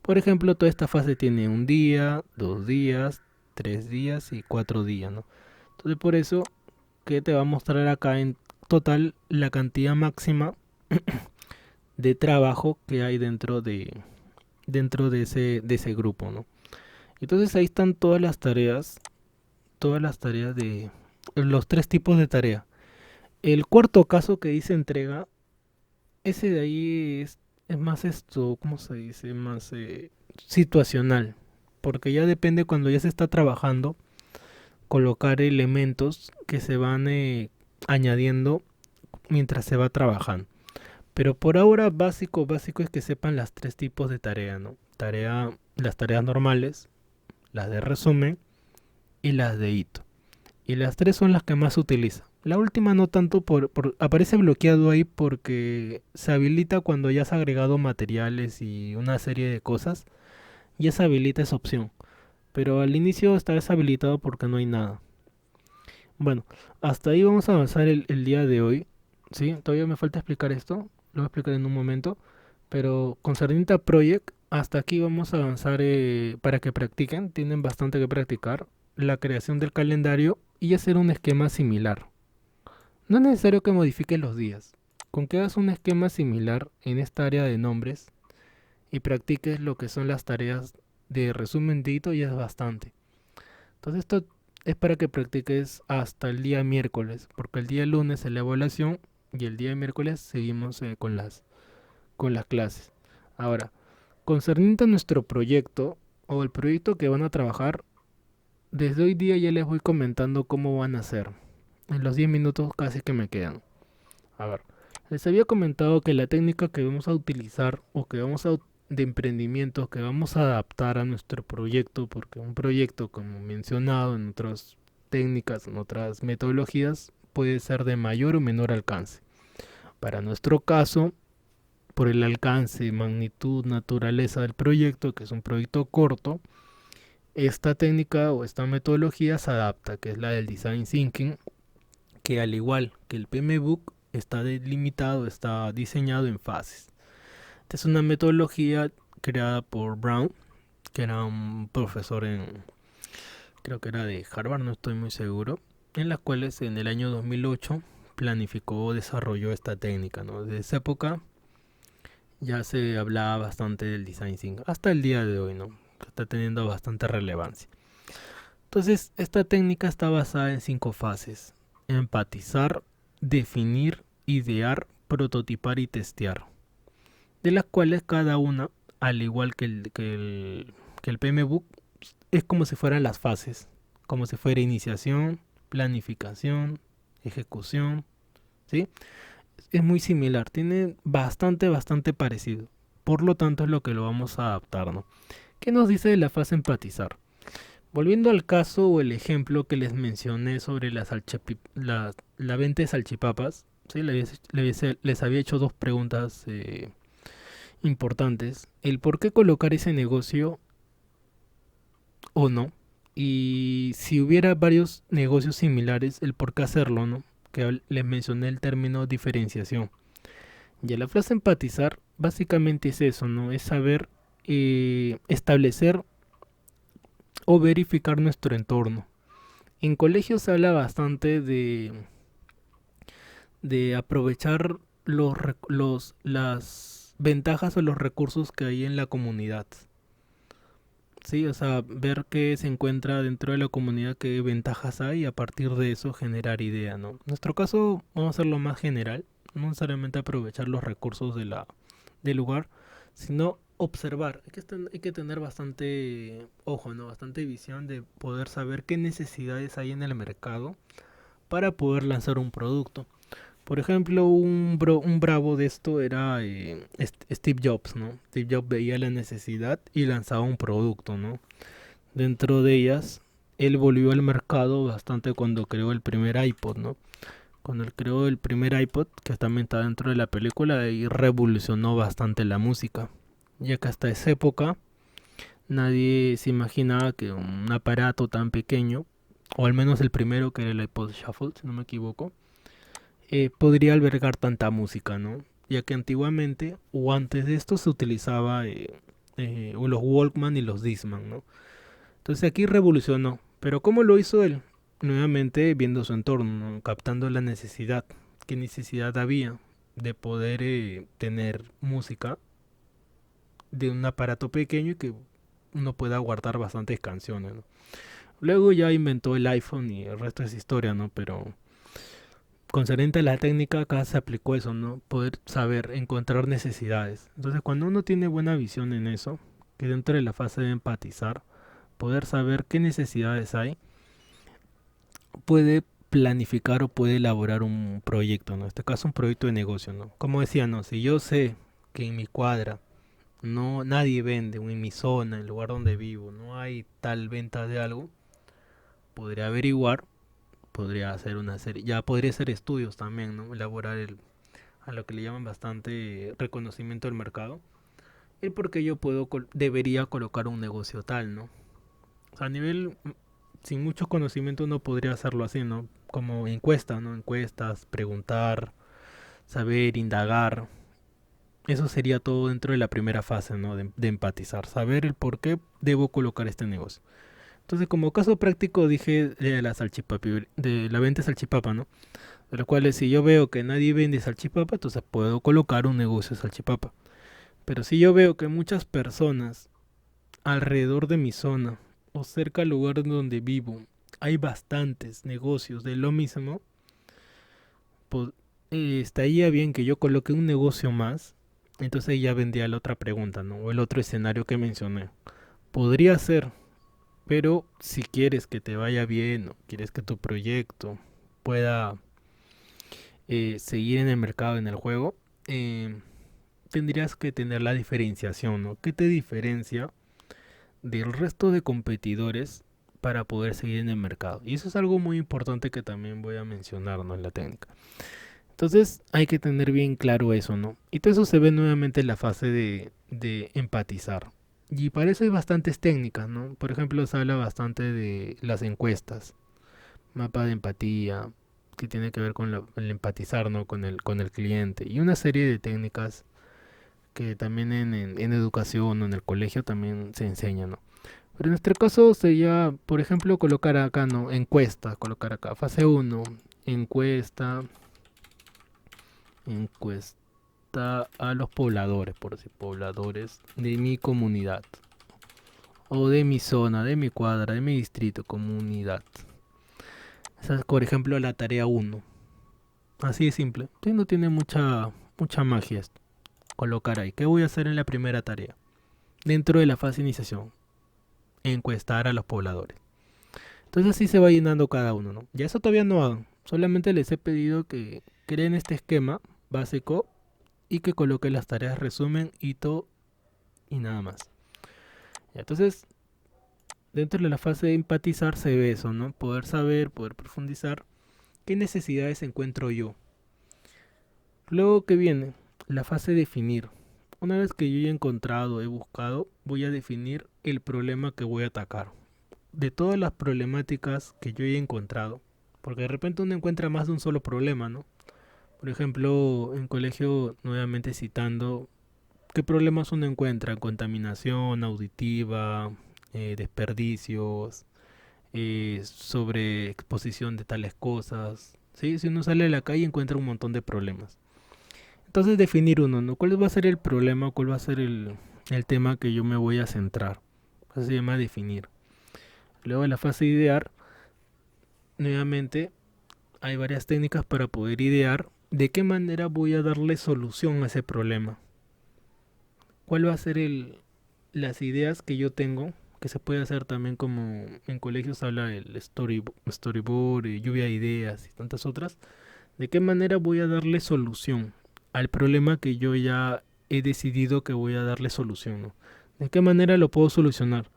Por ejemplo, toda esta fase tiene 1 día, 2 días, 3 días y 4 días, ¿no? Entonces por eso que te va a mostrar acá en total la cantidad máxima de trabajo que hay dentro de ese grupo, ¿no? Entonces ahí están todas las tareas de los 3 tipos de tarea. El cuarto caso que dice entrega, ese de ahí es más esto, ¿cómo se dice? Más situacional, porque ya depende cuando ya se está trabajando, colocar elementos que se van añadiendo mientras se va trabajando. Pero por ahora básico es que sepan las 3 tipos de tarea, ¿no? Las tareas normales, las de resumen y las de hito. Y las 3 son las que más se utilizan. La última no tanto aparece bloqueado ahí porque se habilita cuando ya has agregado materiales y una serie de cosas. Ya se habilita esa opción. Pero al inicio está deshabilitado porque no hay nada. Bueno, hasta ahí vamos a avanzar el día de hoy. ¿Sí? Todavía me falta explicar esto. Lo voy a explicar en un momento. Pero concerniente a Project, hasta aquí vamos a avanzar para que practiquen. Tienen bastante que practicar. La creación del calendario y hacer un esquema similar. No es necesario que modifiques los días. Con que hagas un esquema similar en esta área de nombres y practiques lo que son las tareas de resumen de hito ya es bastante. Entonces esto es para que practiques hasta el día miércoles, porque el día lunes es la evaluación y el día miércoles seguimos con las clases. Ahora, concerniente a nuestro proyecto o el proyecto que van a trabajar, desde hoy día ya les voy comentando cómo van a hacer. En los 10 minutos casi que me quedan. A ver, les había comentado que la técnica que vamos a utilizar o que vamos a de emprendimiento que vamos a adaptar a nuestro proyecto, porque un proyecto, como mencionado en otras técnicas, en otras metodologías, puede ser de mayor o menor alcance. Para nuestro caso, por el alcance, magnitud, naturaleza del proyecto, que es un proyecto corto, esta técnica o esta metodología se adapta, que es la del design thinking, que al igual que el PMBOK está delimitado, está diseñado en fases. Esta es una metodología creada por Brown, que era un profesor creo que era de Harvard, no estoy muy seguro, en las cuales en el año 2008 planificó o desarrolló esta técnica, ¿no? Desde esa época ya se hablaba bastante del design thinking, hasta el día de hoy, ¿no? Está teniendo bastante relevancia. Entonces, esta técnica está basada en 5 fases: empatizar, definir, idear, prototipar y testear, de las cuales cada una, al igual que el PMBOK, es como si fueran las fases, como si fuera iniciación, planificación, ejecución, ¿sí? Es muy similar, tiene bastante parecido. Por lo tanto, es lo que lo vamos a adaptar, ¿no? ¿Qué nos dice de la fase empatizar? Volviendo al caso o el ejemplo que les mencioné sobre la venta de salchipapas, ¿sí? Les había hecho 2 preguntas importantes. El por qué colocar ese negocio o no. Y si hubiera varios negocios similares, el por qué hacerlo, ¿no? Que les mencioné el término diferenciación. Y la frase empatizar básicamente es eso, ¿no? Es saber establecer o verificar nuestro entorno. En colegios se habla bastante de aprovechar las ventajas o los recursos que hay en la comunidad. Sí, o sea, ver qué se encuentra dentro de la comunidad, qué ventajas hay y a partir de eso generar idea, ¿no? En nuestro caso vamos a hacerlo más general, no necesariamente aprovechar los recursos del lugar, sino observar. Hay que tener bastante ojo, ¿no? Bastante visión de poder saber qué necesidades hay en el mercado para poder lanzar un producto. Por ejemplo, un bravo de esto era Steve Jobs, ¿no? Steve Jobs veía la necesidad y lanzaba un producto, ¿no? Dentro de ellas, él volvió al mercado bastante cuando creó el primer iPod, ¿no? Cuando él creó el primer iPod, que también está dentro de la película, y revolucionó bastante la música. Ya que hasta esa época nadie se imaginaba que un aparato tan pequeño, o al menos el primero que era el iPod Shuffle, si no me equivoco, podría albergar tanta música, ¿no? Ya que antiguamente o antes de esto se utilizaba o los Walkman y los Discman, ¿no? Entonces aquí revolucionó. Pero ¿cómo lo hizo él? Nuevamente viendo su entorno, ¿no? Captando la necesidad. ¿Qué necesidad había de poder tener música de un aparato pequeño y que uno pueda guardar bastantes canciones, ¿no? Luego ya inventó el iPhone y el resto es historia, ¿no? Pero concerniente a la técnica, acá se aplicó eso, ¿no? Poder saber encontrar necesidades. Entonces, cuando uno tiene buena visión en eso, que dentro de la fase de empatizar, poder saber qué necesidades hay, puede planificar o puede elaborar un proyecto, ¿no? En este caso, un proyecto de negocio, ¿no? Como decía, ¿no? Si yo sé que en mi cuadra nadie vende, o en mi zona, en el lugar donde vivo, no hay tal venta de algo, podría averiguar, podría hacer una serie, ya podría hacer estudios también, ¿no? Elaborar a lo que le llaman bastante reconocimiento del mercado, el por qué yo debería colocar un negocio tal, ¿no? O sea, a nivel, sin mucho conocimiento uno podría hacerlo así, ¿no? Como encuestas, ¿no? Encuestas, preguntar, saber, indagar. Eso sería todo dentro de la primera fase, ¿no? De empatizar, saber el por qué debo colocar este negocio. Entonces, como caso práctico, dije de la salchipapa, de la venta de salchipapa, ¿no? De lo cual, si yo veo que nadie vende salchipapa, entonces puedo colocar un negocio de salchipapa. Pero si yo veo que muchas personas alrededor de mi zona o cerca al lugar donde vivo hay bastantes negocios de lo mismo, pues estaría bien que yo coloque un negocio más. Entonces ya vendría la otra pregunta, ¿no? O el otro escenario que mencioné. Podría ser, pero si quieres que te vaya bien o quieres que tu proyecto pueda seguir en el mercado, en el juego, eh, tendrías que tener la diferenciación, ¿no? ¿Qué te diferencia del resto de competidores para poder seguir en el mercado? Y eso es algo muy importante que también voy a mencionar, ¿no? En la técnica. Entonces hay que tener bien claro eso, ¿no? Y todo eso se ve nuevamente en la fase de empatizar. Y para eso hay bastantes técnicas, ¿no? Por ejemplo, se habla bastante de las encuestas, mapa de empatía, que tiene que ver con el empatizar, ¿no? Con el cliente. Y una serie de técnicas que también en educación o en el colegio también se enseña, ¿no? Pero en nuestro caso sería, por ejemplo, colocar acá, ¿no? Encuesta, colocar acá, fase uno encuesta, encuesta a los pobladores, por decir, pobladores de mi comunidad, o de mi zona, de mi cuadra, de mi distrito, comunidad. Esa es, por ejemplo, la tarea uno. Así de simple. Sí, no tiene mucha magia esto. Colocar ahí. ¿Qué voy a hacer en la primera tarea? Dentro de la fase de iniciación, encuestar a los pobladores. Entonces así se va llenando cada uno, ¿no? Ya eso todavía no hagan. Solamente les he pedido que creen este esquema básico y que coloquen las tareas resumen, hito y nada más. Ya, entonces, dentro de la fase de empatizar se ve eso, ¿no? Poder saber, poder profundizar qué necesidades encuentro yo. Luego que viene la fase de definir. Una vez que yo ya he encontrado, he buscado, voy a definir el problema que voy a atacar. De todas las problemáticas que yo he encontrado, porque de repente uno encuentra más de un solo problema, ¿no? Por ejemplo, en colegio, nuevamente citando, ¿qué problemas uno encuentra? Contaminación auditiva, desperdicios, sobre exposición de tales cosas. ¿Sí? Si uno sale a la calle encuentra un montón de problemas. Entonces definir uno, ¿no? ¿Cuál va a ser el problema? ¿Cuál va a ser el tema que yo me voy a centrar? Eso se llama definir. Luego en la fase de idear, nuevamente hay varias técnicas para poder idear de qué manera voy a darle solución a ese problema. ¿Cuál va a ser las ideas que yo tengo? Que se puede hacer también como en colegios habla el storyboard, lluvia de ideas y tantas otras. ¿De qué manera voy a darle solución al problema que yo ya he decidido que voy a darle solución, ¿no? ¿De qué manera lo puedo solucionar?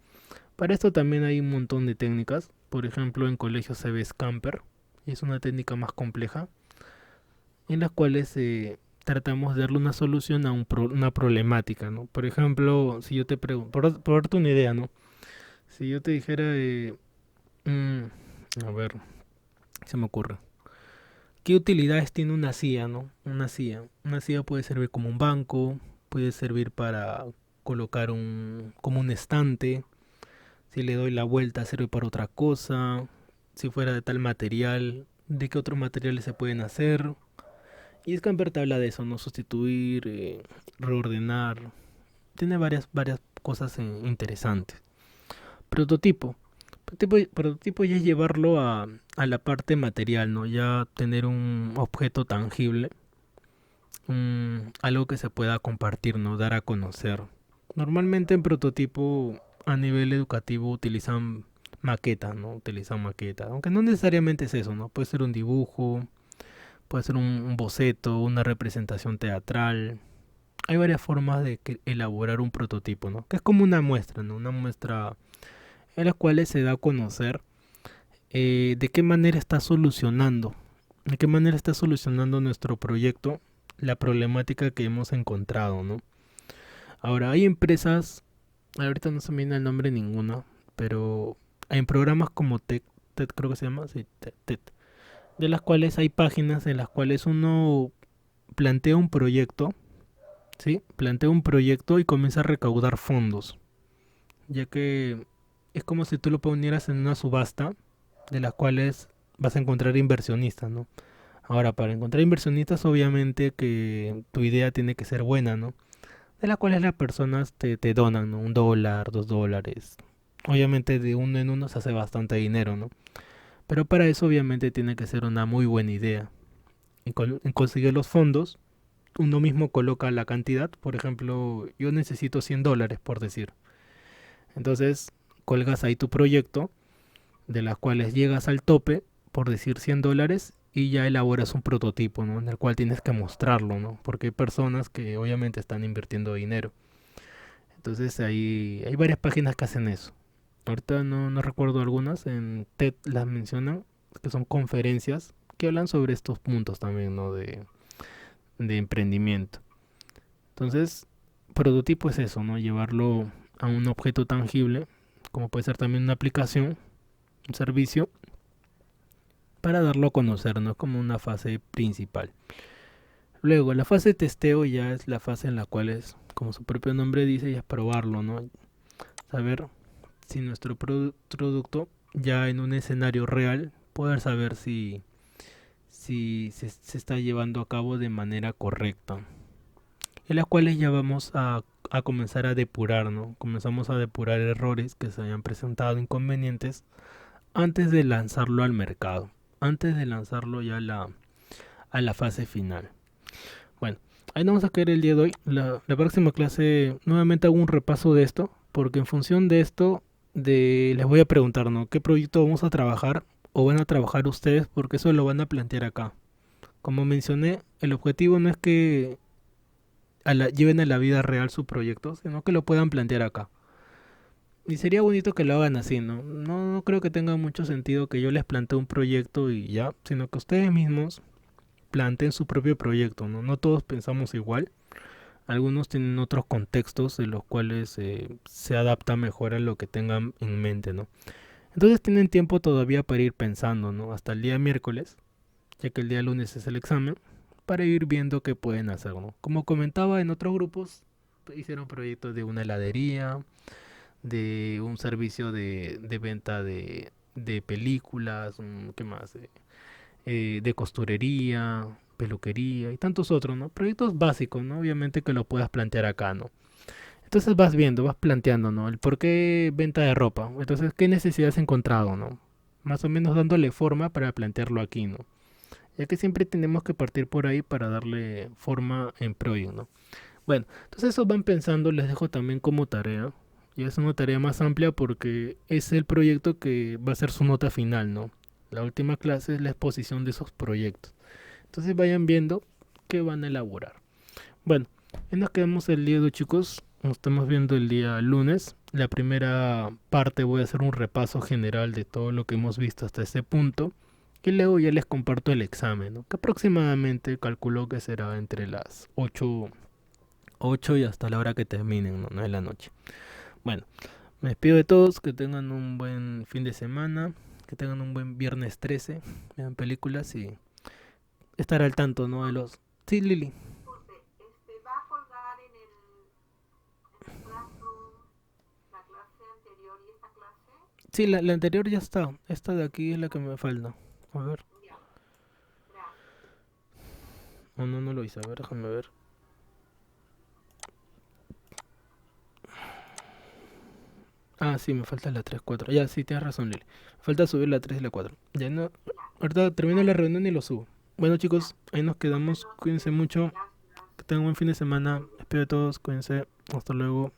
Para esto también hay un montón de técnicas. Por ejemplo, en colegios se ve Scamper, y es una técnica más compleja, en las cuales tratamos de darle una solución a una problemática, ¿no? Por ejemplo, si yo te pregunto, por darte una idea, ¿no? Si yo te dijera, mm, a ver, se me ocurre. ¿Qué utilidades tiene una silla, no? Una silla. Una silla puede servir como un banco, puede servir para colocar como un estante. Si le doy la vuelta sirve para otra cosa. Si fuera de tal material, ¿de qué otros materiales se pueden hacer? Y Scamper te habla de eso, ¿no? Sustituir, reordenar. Tiene varias cosas interesantes. Prototipo. Prototipo ya es llevarlo a la parte material, ¿no? Ya tener un objeto tangible, algo que se pueda compartir, ¿no? Dar a conocer. Normalmente en prototipo a nivel educativo utilizan maquetas, ¿no? Utilizan maquetas, aunque no necesariamente es eso, ¿no? Puede ser un dibujo, puede ser un boceto, una representación teatral. Hay varias formas de elaborar un prototipo, ¿no? Que es como una muestra, ¿no? Una muestra en las cuales se da a conocer de qué manera está solucionando, de qué manera está solucionando nuestro proyecto la problemática que hemos encontrado, ¿no? Ahora, hay empresas, ahorita no se me viene el nombre ninguna, pero hay programas como TED creo que se llama, sí, TED, de las cuales hay páginas en las cuales uno plantea un proyecto, ¿sí? Plantea un proyecto y comienza a recaudar fondos, ya que es como si tú lo ponieras en una subasta de las cuales vas a encontrar inversionistas, ¿no? Ahora, para encontrar inversionistas, obviamente que tu idea tiene que ser buena, ¿no? De las cuales las personas te donan, ¿no? $1, $2. Obviamente de uno en uno se hace bastante dinero, ¿no? Pero para eso obviamente tiene que ser una muy buena idea. En conseguir los fondos, uno mismo coloca la cantidad. Por ejemplo, yo necesito $100, por decir. Entonces, colgas ahí tu proyecto, de las cuales llegas al tope, por decir $100, y ya elaboras un prototipo, ¿no? En el cual tienes que mostrarlo, ¿no? Porque hay personas que obviamente están invirtiendo dinero. Entonces hay varias páginas que hacen eso. Ahorita no recuerdo algunas, en TED las mencionan, que son conferencias que hablan sobre estos puntos también, ¿no? De emprendimiento. Entonces, prototipo es eso, ¿no? Llevarlo a un objeto tangible, como puede ser también una aplicación, un servicio, para darlo a conocer, ¿no? Como una fase principal. Luego, la fase de testeo ya es la fase en la cual es, como su propio nombre dice, ya es probarlo, ¿no? Saber si nuestro producto ya en un escenario real, poder saber si se está llevando a cabo de manera correcta. En las cuales ya vamos a comenzar a depurar, ¿no? Comenzamos a depurar errores que se hayan presentado, inconvenientes, antes de lanzarlo al mercado, antes de lanzarlo ya a la fase final. Bueno, ahí no vamos a caer el día de hoy. La próxima clase nuevamente hago un repaso de esto, porque en función de esto les voy a preguntar, ¿no? ¿Qué proyecto vamos a trabajar o van a trabajar ustedes? Porque eso lo van a plantear acá. Como mencioné, el objetivo no es que lleven a la vida real su proyecto, sino que lo puedan plantear acá. Y sería bonito que lo hagan así, ¿no? No creo que tenga mucho sentido que yo les plantee un proyecto y ya, sino que ustedes mismos planteen su propio proyecto, ¿no? No todos pensamos igual. Algunos tienen otros contextos de los cuales se adapta mejor a lo que tengan en mente, ¿no? Entonces tienen tiempo todavía para ir pensando, ¿no? Hasta el día miércoles, ya que el día lunes es el examen, para ir viendo qué pueden hacer, ¿no? Como comentaba en otros grupos, hicieron proyectos de una heladería, de un servicio de venta de películas, ¿qué más? De costurería, peluquería y tantos otros, ¿no? Proyectos básicos, ¿no? Obviamente que lo puedas plantear acá, ¿no? Entonces vas viendo, vas planteando, ¿no? El por qué venta de ropa. Entonces, ¿qué necesidad has encontrado, ¿no? Más o menos dándole forma para plantearlo aquí, ¿no? Ya que siempre tenemos que partir por ahí para darle forma en Project, ¿no? Bueno, entonces eso van pensando, les dejo también como tarea. Y es una tarea más amplia porque es el proyecto que va a ser su nota final, ¿no? La última clase es la exposición de esos proyectos. Entonces vayan viendo qué van a elaborar. Bueno, ya nos quedamos el día de hoy, chicos. Nos estamos viendo el día lunes. La primera parte voy a hacer un repaso general de todo lo que hemos visto hasta este punto. Y luego ya les comparto el examen, ¿no? Que aproximadamente calculo que será entre las 8 y hasta la hora que terminen, ¿no? De la noche. Bueno, me despido de todos. Que tengan un buen fin de semana. Que tengan un buen viernes 13. Vean películas y estar al tanto, ¿no? De los... Sí, Lili. Disculpe, ¿va a colgar en el Classroom la clase anterior y esta clase? Sí, la anterior ya está. Esta de aquí es la que me falta. A ver. Ya, gracias. Oh, no, no lo hice. A ver, déjame ver. Ah, sí, me falta la 3 4. Ya, sí, tienes razón, Lili. Me falta subir la 3 y la 4. Ya no. Ya, Ahorita termino la gracias. reunión y lo subo. Bueno, Ya, chicos, ahí nos quedamos. bueno, Cuídense mucho. gracias. Que tengan un buen fin de semana. Espero a todos. Cuídense. Hasta luego.